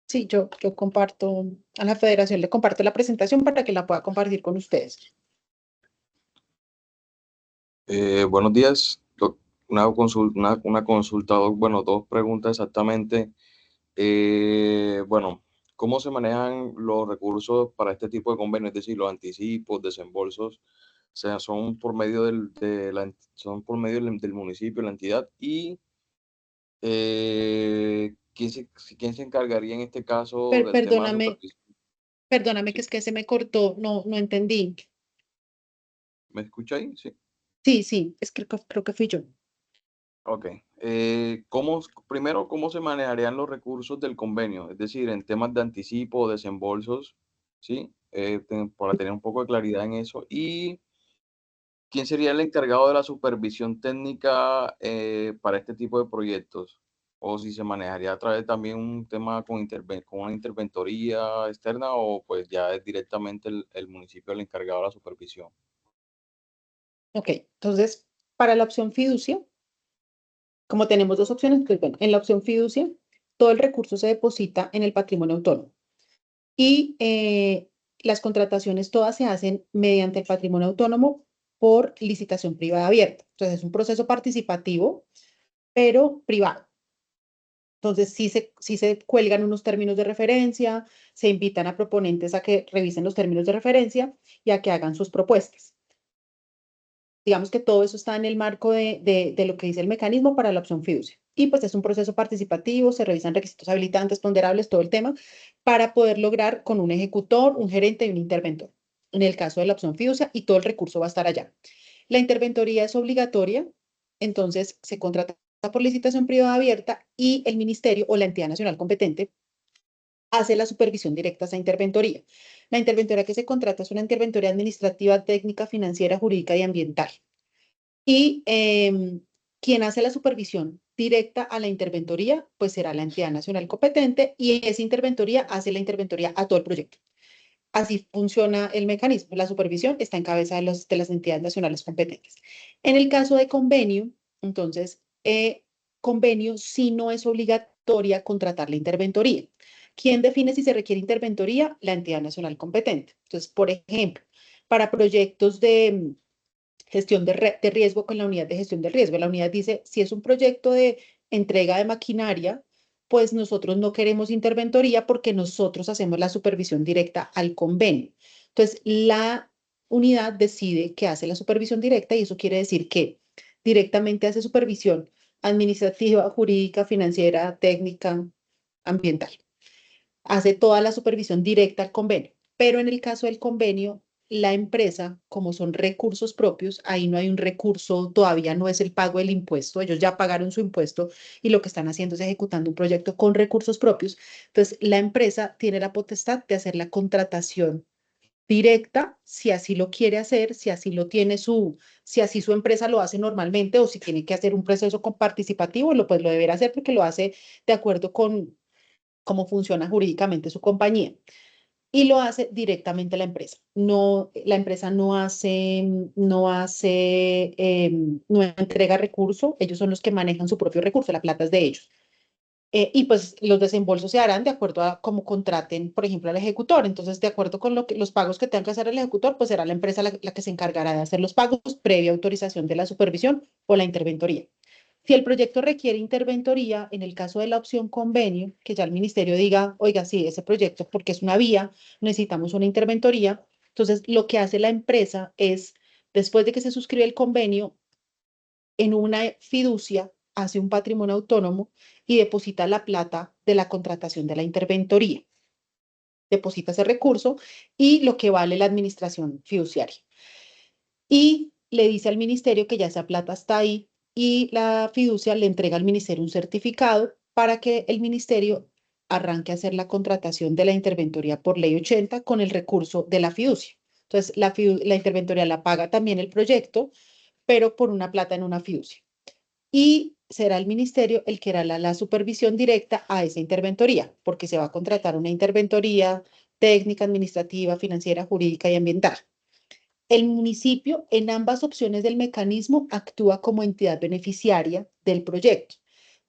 Sí, yo comparto, a la federación le comparto la presentación para que la pueda compartir con ustedes. Buenos días. Una consulta, bueno, dos preguntas exactamente. Bueno, ¿cómo se manejan los recursos para este tipo de convenios? Es decir, los anticipos, desembolsos, o sea, son por medio son por medio del municipio, la entidad, y ¿quién se encargaría en este caso del tema de supervisión? Perdóname que Sí, es que se me cortó, no entendí. ¿me escucha ahí? Sí. Sí, es que creo que fui yo. Ok. Primero, ¿cómo se manejarían los recursos del convenio? Es decir, en temas de anticipo o desembolsos, ¿sí? Para tener un poco de claridad en eso. ¿Y quién sería el encargado de la supervisión técnica para este tipo de proyectos? O si se manejaría a través también un tema con una interventoría externa, o pues ya es directamente el municipio el encargado de la supervisión. Ok, entonces, para la opción fiducia, como tenemos dos opciones, pues bueno, en la opción fiducia, todo el recurso se deposita en el patrimonio autónomo, y las contrataciones todas se hacen mediante el patrimonio autónomo por licitación privada abierta. Entonces, es un proceso participativo, pero privado. Entonces, sí se cuelgan unos términos de referencia, se invitan a proponentes a que revisen los términos de referencia y a que hagan sus propuestas. Digamos que todo eso está en el marco de lo que dice el mecanismo para la opción fiducia. Y pues es un proceso participativo, se revisan requisitos habilitantes, ponderables, todo el tema, para poder lograr con un ejecutor, un gerente y un interventor. En el caso de la opción fiducia, y todo el recurso va a estar allá. La interventoría es obligatoria, entonces se contrata por licitación privada abierta, y el ministerio o la entidad nacional competente hace la supervisión directa a esa interventoría. La interventoría que se contrata es una interventoría administrativa, técnica, financiera, jurídica y ambiental. Y quien hace la supervisión directa a la interventoría, pues será la entidad nacional competente, y esa interventoría hace la interventoría a todo el proyecto. Así funciona el mecanismo. La supervisión está en cabeza de las entidades nacionales competentes. En el caso de convenio, entonces, convenio sí no es obligatoria contratar la interventoría. ¿Quién define si se requiere interventoría? La entidad nacional competente. Entonces, por ejemplo, para proyectos de gestión de riesgo con la unidad de gestión de riesgo, la unidad dice, si es un proyecto de entrega de maquinaria, pues nosotros no queremos interventoría porque nosotros hacemos la supervisión directa al convenio. Entonces, la unidad decide que hace la supervisión directa y eso quiere decir que directamente hace supervisión administrativa, jurídica, financiera, técnica, ambiental. Hace toda la supervisión directa al convenio. Pero en el caso del convenio, la empresa, como son recursos propios, ahí no hay un recurso, todavía no es el pago del impuesto, ellos ya pagaron su impuesto y lo que están haciendo es ejecutando un proyecto con recursos propios. Entonces, la empresa tiene la potestad de hacer la contratación directa, si así lo quiere hacer, si así lo tiene si así su empresa lo hace normalmente o si tiene que hacer un proceso participativo, pues lo deberá hacer porque lo hace de acuerdo con cómo funciona jurídicamente su compañía. Y lo hace directamente la empresa. No, la empresa no entrega recurso, ellos son los que manejan su propio recurso, la plata es de ellos. Y pues los desembolsos se harán de acuerdo a cómo contraten, por ejemplo, al ejecutor. Entonces, de acuerdo con los pagos que tenga que hacer el ejecutor, pues será la empresa la que se encargará de hacer los pagos previa autorización de la supervisión o la interventoría. Si el proyecto requiere interventoría, en el caso de la opción convenio, que ya el ministerio diga, oiga, sí, ese proyecto, porque es una vía, necesitamos una interventoría. Entonces, lo que hace la empresa es, después de que se suscribe el convenio, en una fiducia, hace un patrimonio autónomo y deposita la plata de la contratación de la interventoría. Deposita ese recurso y lo que vale la administración fiduciaria. Y le dice al ministerio que ya esa plata está ahí y la fiducia le entrega al ministerio un certificado para que el ministerio arranque a hacer la contratación de la interventoría por ley 80 con el recurso de la fiducia. Entonces, la interventoría la paga también el proyecto, pero por una plata en una fiducia. Y será el ministerio el que hará la supervisión directa a esa interventoría, porque se va a contratar una interventoría técnica, administrativa, financiera, jurídica y ambiental. El municipio en ambas opciones del mecanismo actúa como entidad beneficiaria del proyecto.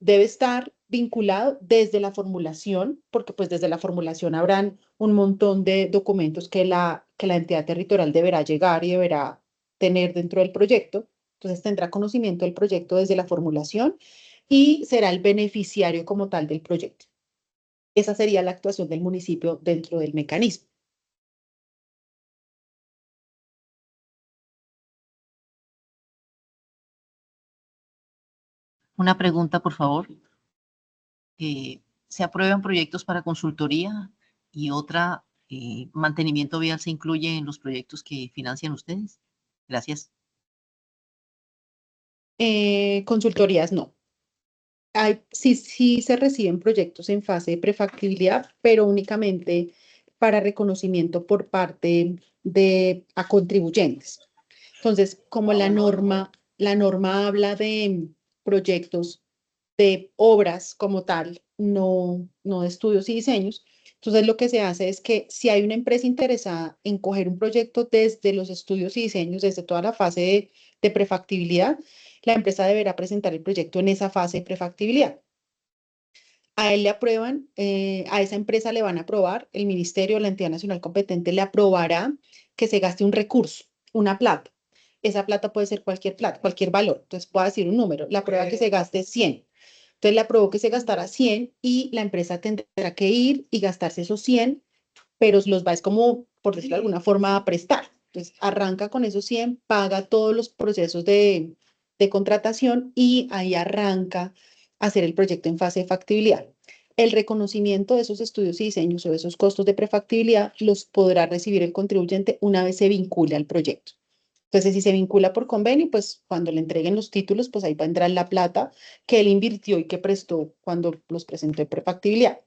Debe estar vinculado desde la formulación, porque pues desde la formulación habrán un montón de documentos que la entidad territorial deberá llegar y deberá tener dentro del proyecto. Entonces tendrá conocimiento del proyecto desde la formulación y será el beneficiario como tal del proyecto. Esa sería la actuación del municipio dentro del mecanismo. Una pregunta, por favor. ¿Se aprueban proyectos para consultoría y otra, mantenimiento vial se incluye en los proyectos que financian ustedes? Gracias. Consultorías no. Sí se reciben proyectos en fase de prefactibilidad, pero únicamente para reconocimiento por parte a contribuyentes. Entonces, como la norma habla de proyectos de obras como tal, no de estudios y diseños, entonces lo que se hace es que si hay una empresa interesada en coger un proyecto desde los estudios y diseños, desde toda la fase de prefactibilidad, la empresa deberá presentar el proyecto en esa fase de prefactibilidad. A él le aprueban, a esa empresa le van a aprobar, el ministerio o la entidad nacional competente le aprobará que se gaste un recurso, una plata. Esa plata puede ser cualquier plata, cualquier valor. Entonces, puedo decir un número, la prueba que se gaste 100. Entonces, le aprobó que se gastara 100 y la empresa tendrá que ir y gastarse esos 100, pero los va, es como, por decirlo de alguna forma, a prestar. Entonces, arranca con esos 100, paga todos los procesos de contratación y ahí arranca a hacer el proyecto en fase de factibilidad. El reconocimiento de esos estudios y diseños o de esos costos de prefactibilidad los podrá recibir el contribuyente una vez se vincule al proyecto. Entonces, si se vincula por convenio, pues cuando le entreguen los títulos, pues ahí va a entrar la plata que él invirtió y que prestó cuando los presentó en prefactibilidad.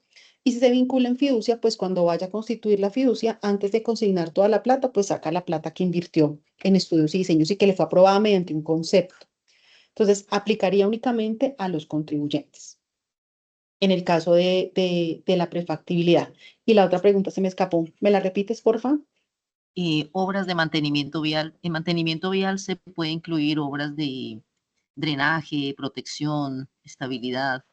Y si se vincula en fiducia, pues cuando vaya a constituir la fiducia, antes de consignar toda la plata, pues saca la plata que invirtió en estudios y diseños y que le fue aprobada mediante un concepto. Entonces, aplicaría únicamente a los contribuyentes en el caso de la prefactibilidad. Y la otra pregunta se me escapó. ¿Me la repites, porfa? Obras de mantenimiento vial. En mantenimiento vial se puede incluir obras de drenaje, protección, estabilidad.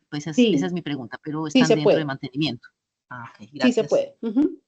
Pues esa Sí, es mi pregunta, pero sí están se dentro de puede. mantenimiento. Ok, Sí se gracias. puede. Ujú.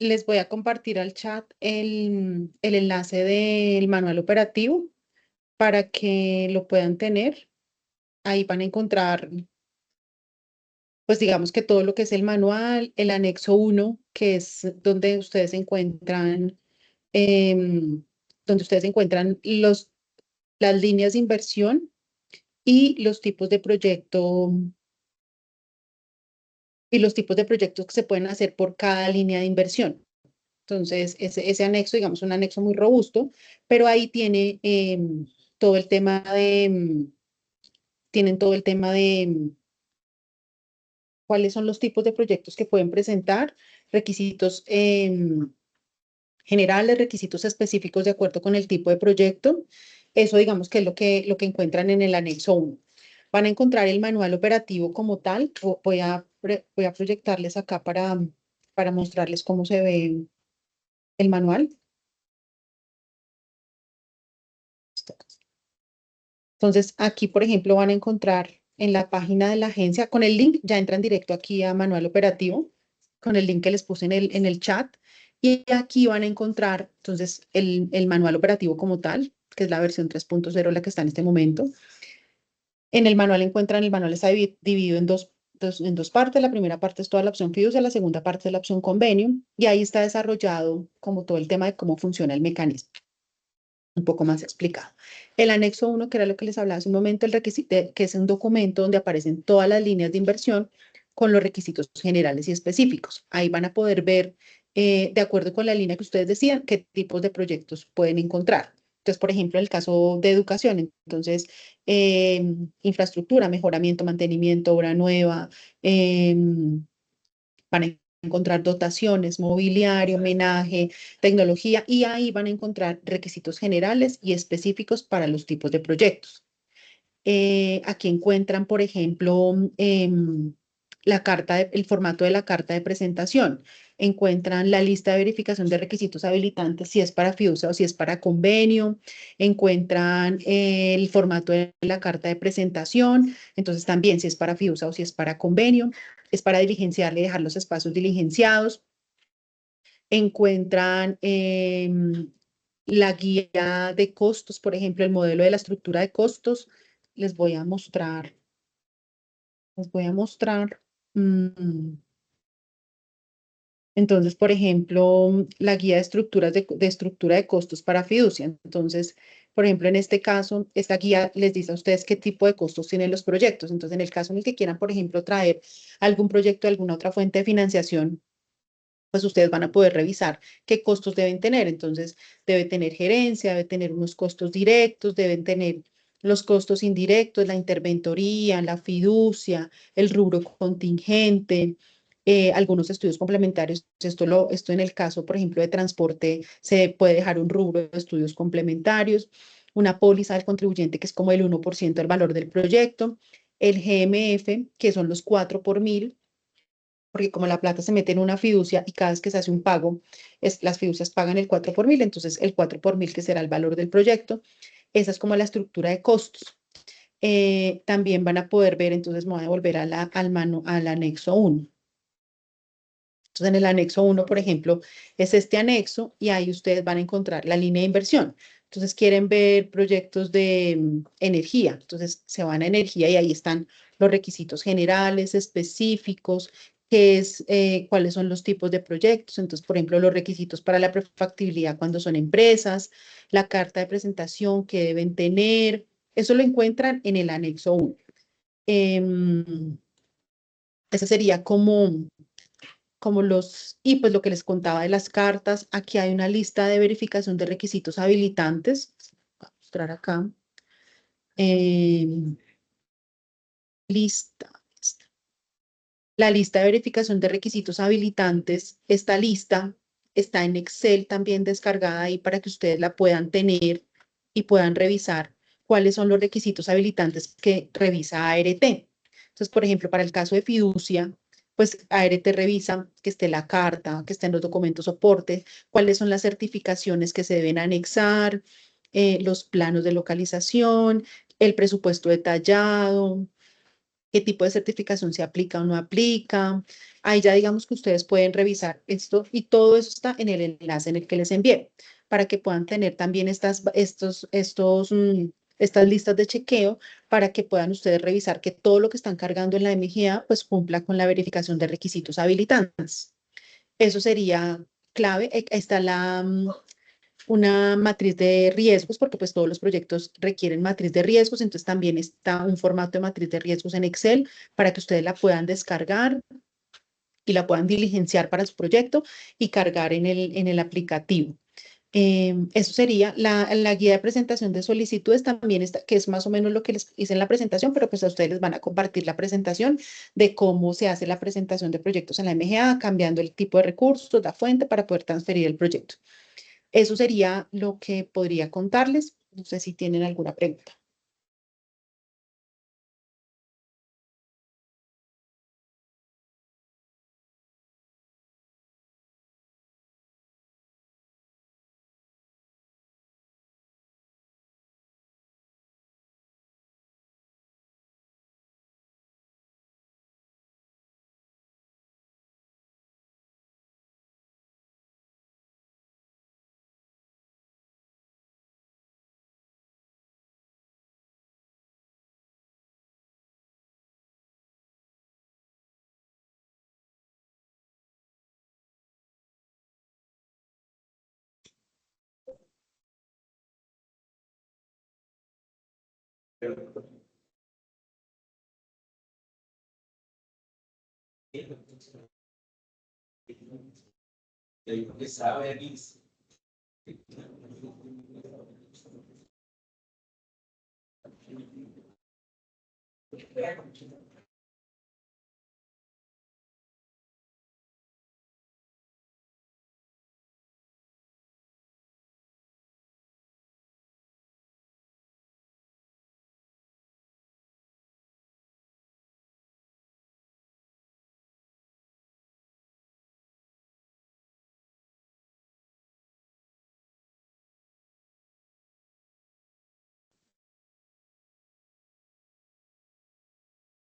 les voy a compartir al chat el enlace del manual operativo para que lo puedan tener. Ahí van a encontrar, pues digamos que todo lo que es el manual, el anexo 1, que es donde ustedes encuentran, em, las líneas de inversión y los tipos de proyecto y los tipos de proyectos que se pueden hacer por cada línea de inversión. Entonces, ese anexo, digamos, un anexo muy robusto, pero ahí tiene todo el tema tienen todo el tema de cuáles son los tipos de proyectos que pueden presentar, requisitos generales, requisitos específicos de acuerdo con el tipo de proyecto. Eso, digamos, que es lo que encuentran en el anexo 1. Van a encontrar el manual operativo como tal. Voy a proyectarles acá para mostrarles cómo se ve el manual. Entonces, aquí, por ejemplo, van a encontrar en la página de la agencia, con el link, ya entran directo aquí a manual operativo, con el link que les puse en el chat. Y aquí van a encontrar, entonces, el manual operativo como tal, que es la versión 3.0, la que está en este momento. En el manual el manual está dividido en dos partes. La primera parte es toda la opción fiducia, la segunda parte es la opción convenio, y ahí está desarrollado como todo el tema de cómo funciona el mecanismo, un poco más explicado. El anexo 1, que era lo que les hablaba hace un momento, el requisito, que es un documento donde aparecen todas las líneas de inversión con los requisitos generales y específicos. Ahí van a poder ver, de acuerdo con la línea que ustedes decían, qué tipos de proyectos pueden encontrar. Entonces, por ejemplo, en el caso de educación, entonces, infraestructura, mejoramiento, mantenimiento, obra nueva, van a encontrar dotaciones, mobiliario, homenaje, tecnología, y ahí van a encontrar requisitos generales y específicos para los tipos de proyectos. Aquí encuentran, por ejemplo, el formato de la carta de presentación. Encuentran la lista de verificación de requisitos habilitantes, si es para fiducia o si es para convenio. Encuentran el formato de la carta de presentación. Entonces, también si es para fiducia o si es para convenio. Es para diligenciarle y dejar los espacios diligenciados. Encuentran la guía de costos, por ejemplo, el modelo de la estructura de costos. Les voy a mostrar. mm, Entonces, por ejemplo, la guía de estructura de costos para fiducia. Entonces, por ejemplo, en este caso, esta guía les dice a ustedes qué tipo de costos tienen los proyectos. Entonces, en el caso en el que quieran, por ejemplo, traer algún proyecto de alguna otra fuente de financiación, pues ustedes van a poder revisar qué costos deben tener. Entonces, debe tener gerencia, debe tener unos costos directos, deben tener los costos indirectos, la interventoría, la fiducia, el rubro contingente, algunos estudios complementarios. Esto en el caso, por ejemplo, de transporte, se puede dejar un rubro de estudios complementarios, una póliza del contribuyente, que es como el 1% del valor del proyecto, el GMF, que son los 4 por 1000, porque como la plata se mete en una fiducia y cada vez que se hace un pago, las fiducias pagan el 4 por 1000, entonces el 4 por 1000, que será el valor del proyecto. Esa es como la estructura de costos. También van a poder ver, entonces me voy a volver al anexo 1. Entonces, en el anexo 1, por ejemplo, es este anexo y ahí ustedes van a encontrar la línea de inversión. Entonces, quieren ver proyectos de energía. Entonces, se van a energía y ahí están los requisitos generales, específicos, cuáles son los tipos de proyectos. Entonces, por ejemplo, los requisitos para la prefactibilidad cuando son empresas, la carta de presentación que deben tener. Eso lo encuentran en el anexo 1. Ese sería y pues lo que les contaba de las cartas. Aquí hay una lista de verificación de requisitos habilitantes. Voy a mostrar acá. Lista. La lista de verificación de requisitos habilitantes, esta lista está en Excel también descargada ahí para que ustedes la puedan tener y puedan revisar cuáles son los requisitos habilitantes que revisa ART. Entonces, por ejemplo, para el caso de fiducia, pues ART revisa que esté la carta, que estén los documentos soporte, cuáles son las certificaciones que se deben anexar, los planos de localización, el presupuesto detallado, qué tipo de certificación se aplica o no aplica. Ahí ya digamos que ustedes pueden revisar esto y todo eso está en el enlace en el que les envié para que puedan tener también estas listas de chequeo para que puedan ustedes revisar que todo lo que están cargando en la MGA pues cumpla con la verificación de requisitos habilitantes. Eso sería clave. Está una matriz de riesgos, porque pues todos los proyectos requieren matriz de riesgos, entonces también está un formato de matriz de riesgos en Excel para que ustedes la puedan descargar y la puedan diligenciar para su proyecto y cargar en el aplicativo. Eso sería la guía de presentación de solicitudes también está, que es más o menos lo que les hice en la presentación, pero pues a ustedes les van a compartir la presentación de cómo se hace la presentación de proyectos en la MGA, cambiando el tipo de recursos, la fuente para poder transferir el proyecto. Eso sería lo que podría contarles. No sé si tienen alguna pregunta.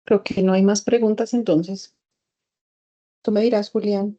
Creo que no hay más preguntas entonces. Tú me dirás, Julián.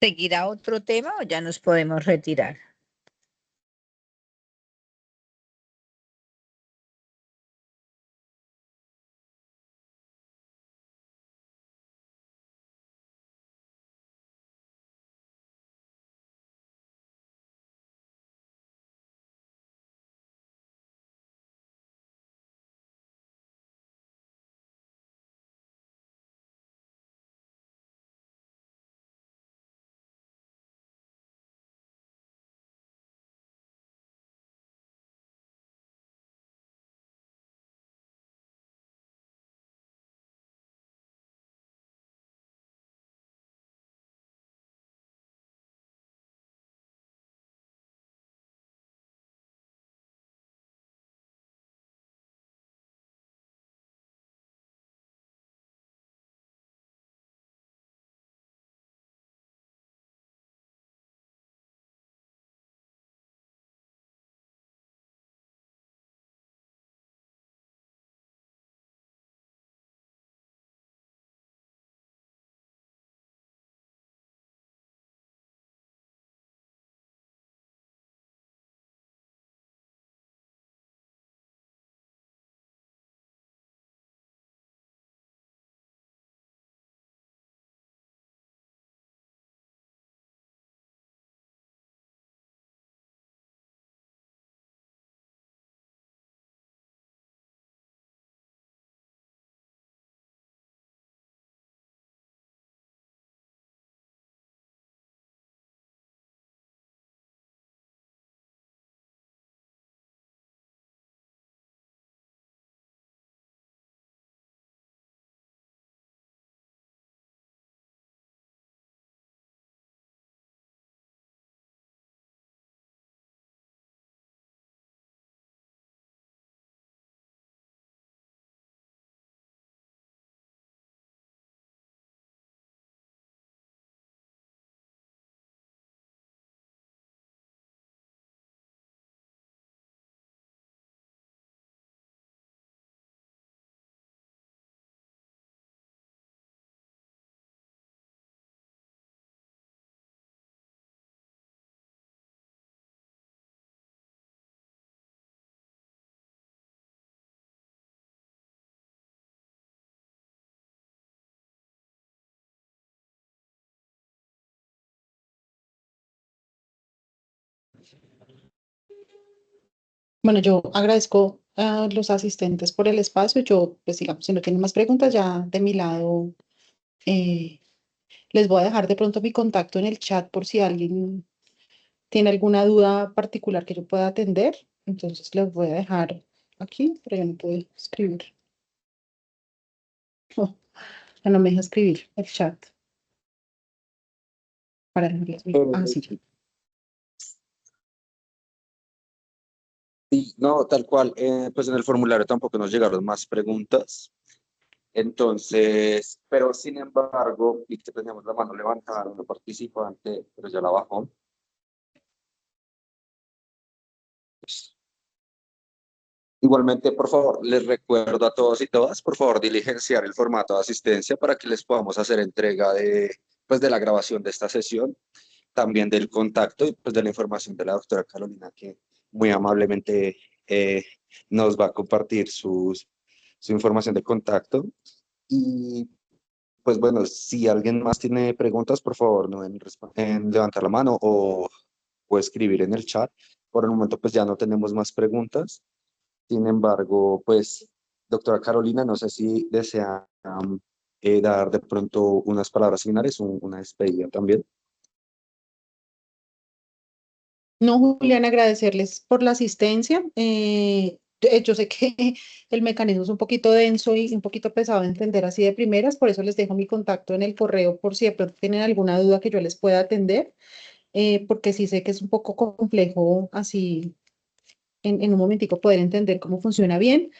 ¿Seguirá otro tema o ya nos podemos retirar? Bueno, yo agradezco a los asistentes por el espacio. Yo, pues digamos, si no tienen más preguntas, ya de mi lado, eh, les voy a dejar de pronto mi contacto en el chat por si alguien tiene alguna duda particular que yo pueda atender. Entonces les voy a dejar aquí, pero yo no puedo escribir. Oh, ya no me deja escribir el chat. Para dejarles mi. Ah, sí. Sí, no, tal cual. Pues en el formulario tampoco nos llegaron más preguntas. Entonces, pero sin embargo, y que teníamos la mano levantada, una participante, pero ya la bajó. Igualmente, por favor, les recuerdo a todos y todas, por favor, diligenciar el formato de asistencia para que les podamos hacer entrega de, pues, de la grabación de esta sesión, también del contacto y pues, de la información de la doctora Carolina, que muy amablemente eh, nos va a compartir su información de contacto. Y pues bueno, si alguien más tiene preguntas, por favor, no en levantar la mano o escribir en el chat. Por el momento, pues ya no tenemos más preguntas. Sin embargo, pues, doctora Carolina, no sé si desea dar de pronto unas palabras finales, una despedida también. No, Julián, agradecerles por la asistencia. Yo sé que el mecanismo es un poquito denso y un poquito pesado de entender así de primeras, por eso les dejo mi contacto en el correo por si de pronto tienen alguna duda que yo les pueda atender, porque sí sé que es un poco complejo así en un momentico poder entender cómo funciona bien.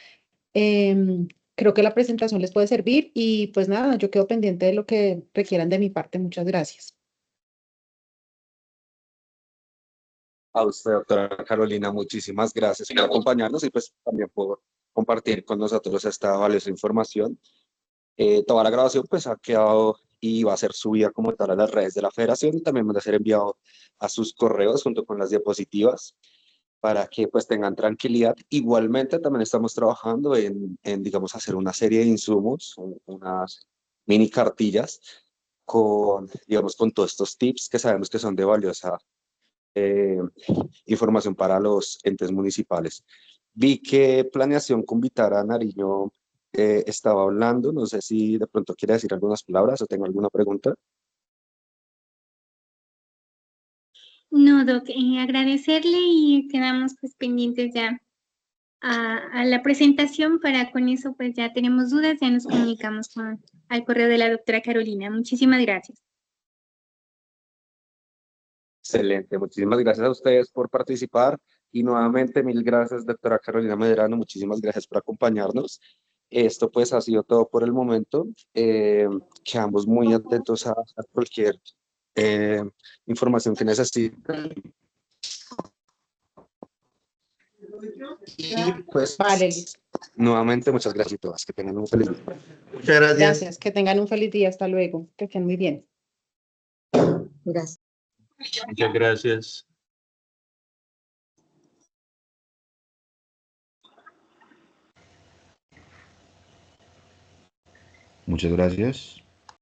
Creo que la presentación les puede servir y pues nada, yo quedo pendiente de lo que requieran de mi parte. Muchas gracias. A usted, doctora Carolina, muchísimas gracias por acompañarnos y pues también por compartir con nosotros esta valiosa información. Toda la grabación pues ha quedado y va a ser subida como tal a las redes de la federación y también va a ser enviado a sus correos junto con las diapositivas para que pues tengan tranquilidad. Igualmente también estamos trabajando digamos, hacer una serie de insumos, unas mini cartillas con, digamos, con todos estos tips que sabemos que son de valiosa eh, información para los entes municipales. Vi que planeación con Vitara Nariño estaba hablando, no sé si de pronto quiere decir algunas palabras o tengo alguna pregunta. No, Doc, agradecerle y quedamos pues pendientes ya a la presentación para con eso pues ya tenemos dudas, ya nos comunicamos al correo de la doctora Carolina. Muchísimas gracias. Excelente, muchísimas gracias a ustedes por participar y nuevamente mil gracias, doctora Carolina Medrano, muchísimas gracias por acompañarnos. Esto pues ha sido todo por el momento. Quedamos muy atentos a cualquier eh, información que necesiten. Y pues Vale, listo. nuevamente muchas gracias a todas, que tengan un feliz día. Muchas gracias. Gracias. Que tengan un feliz día. Hasta luego. Que estén muy bien. Gracias. Muchas gracias. Muchas gracias.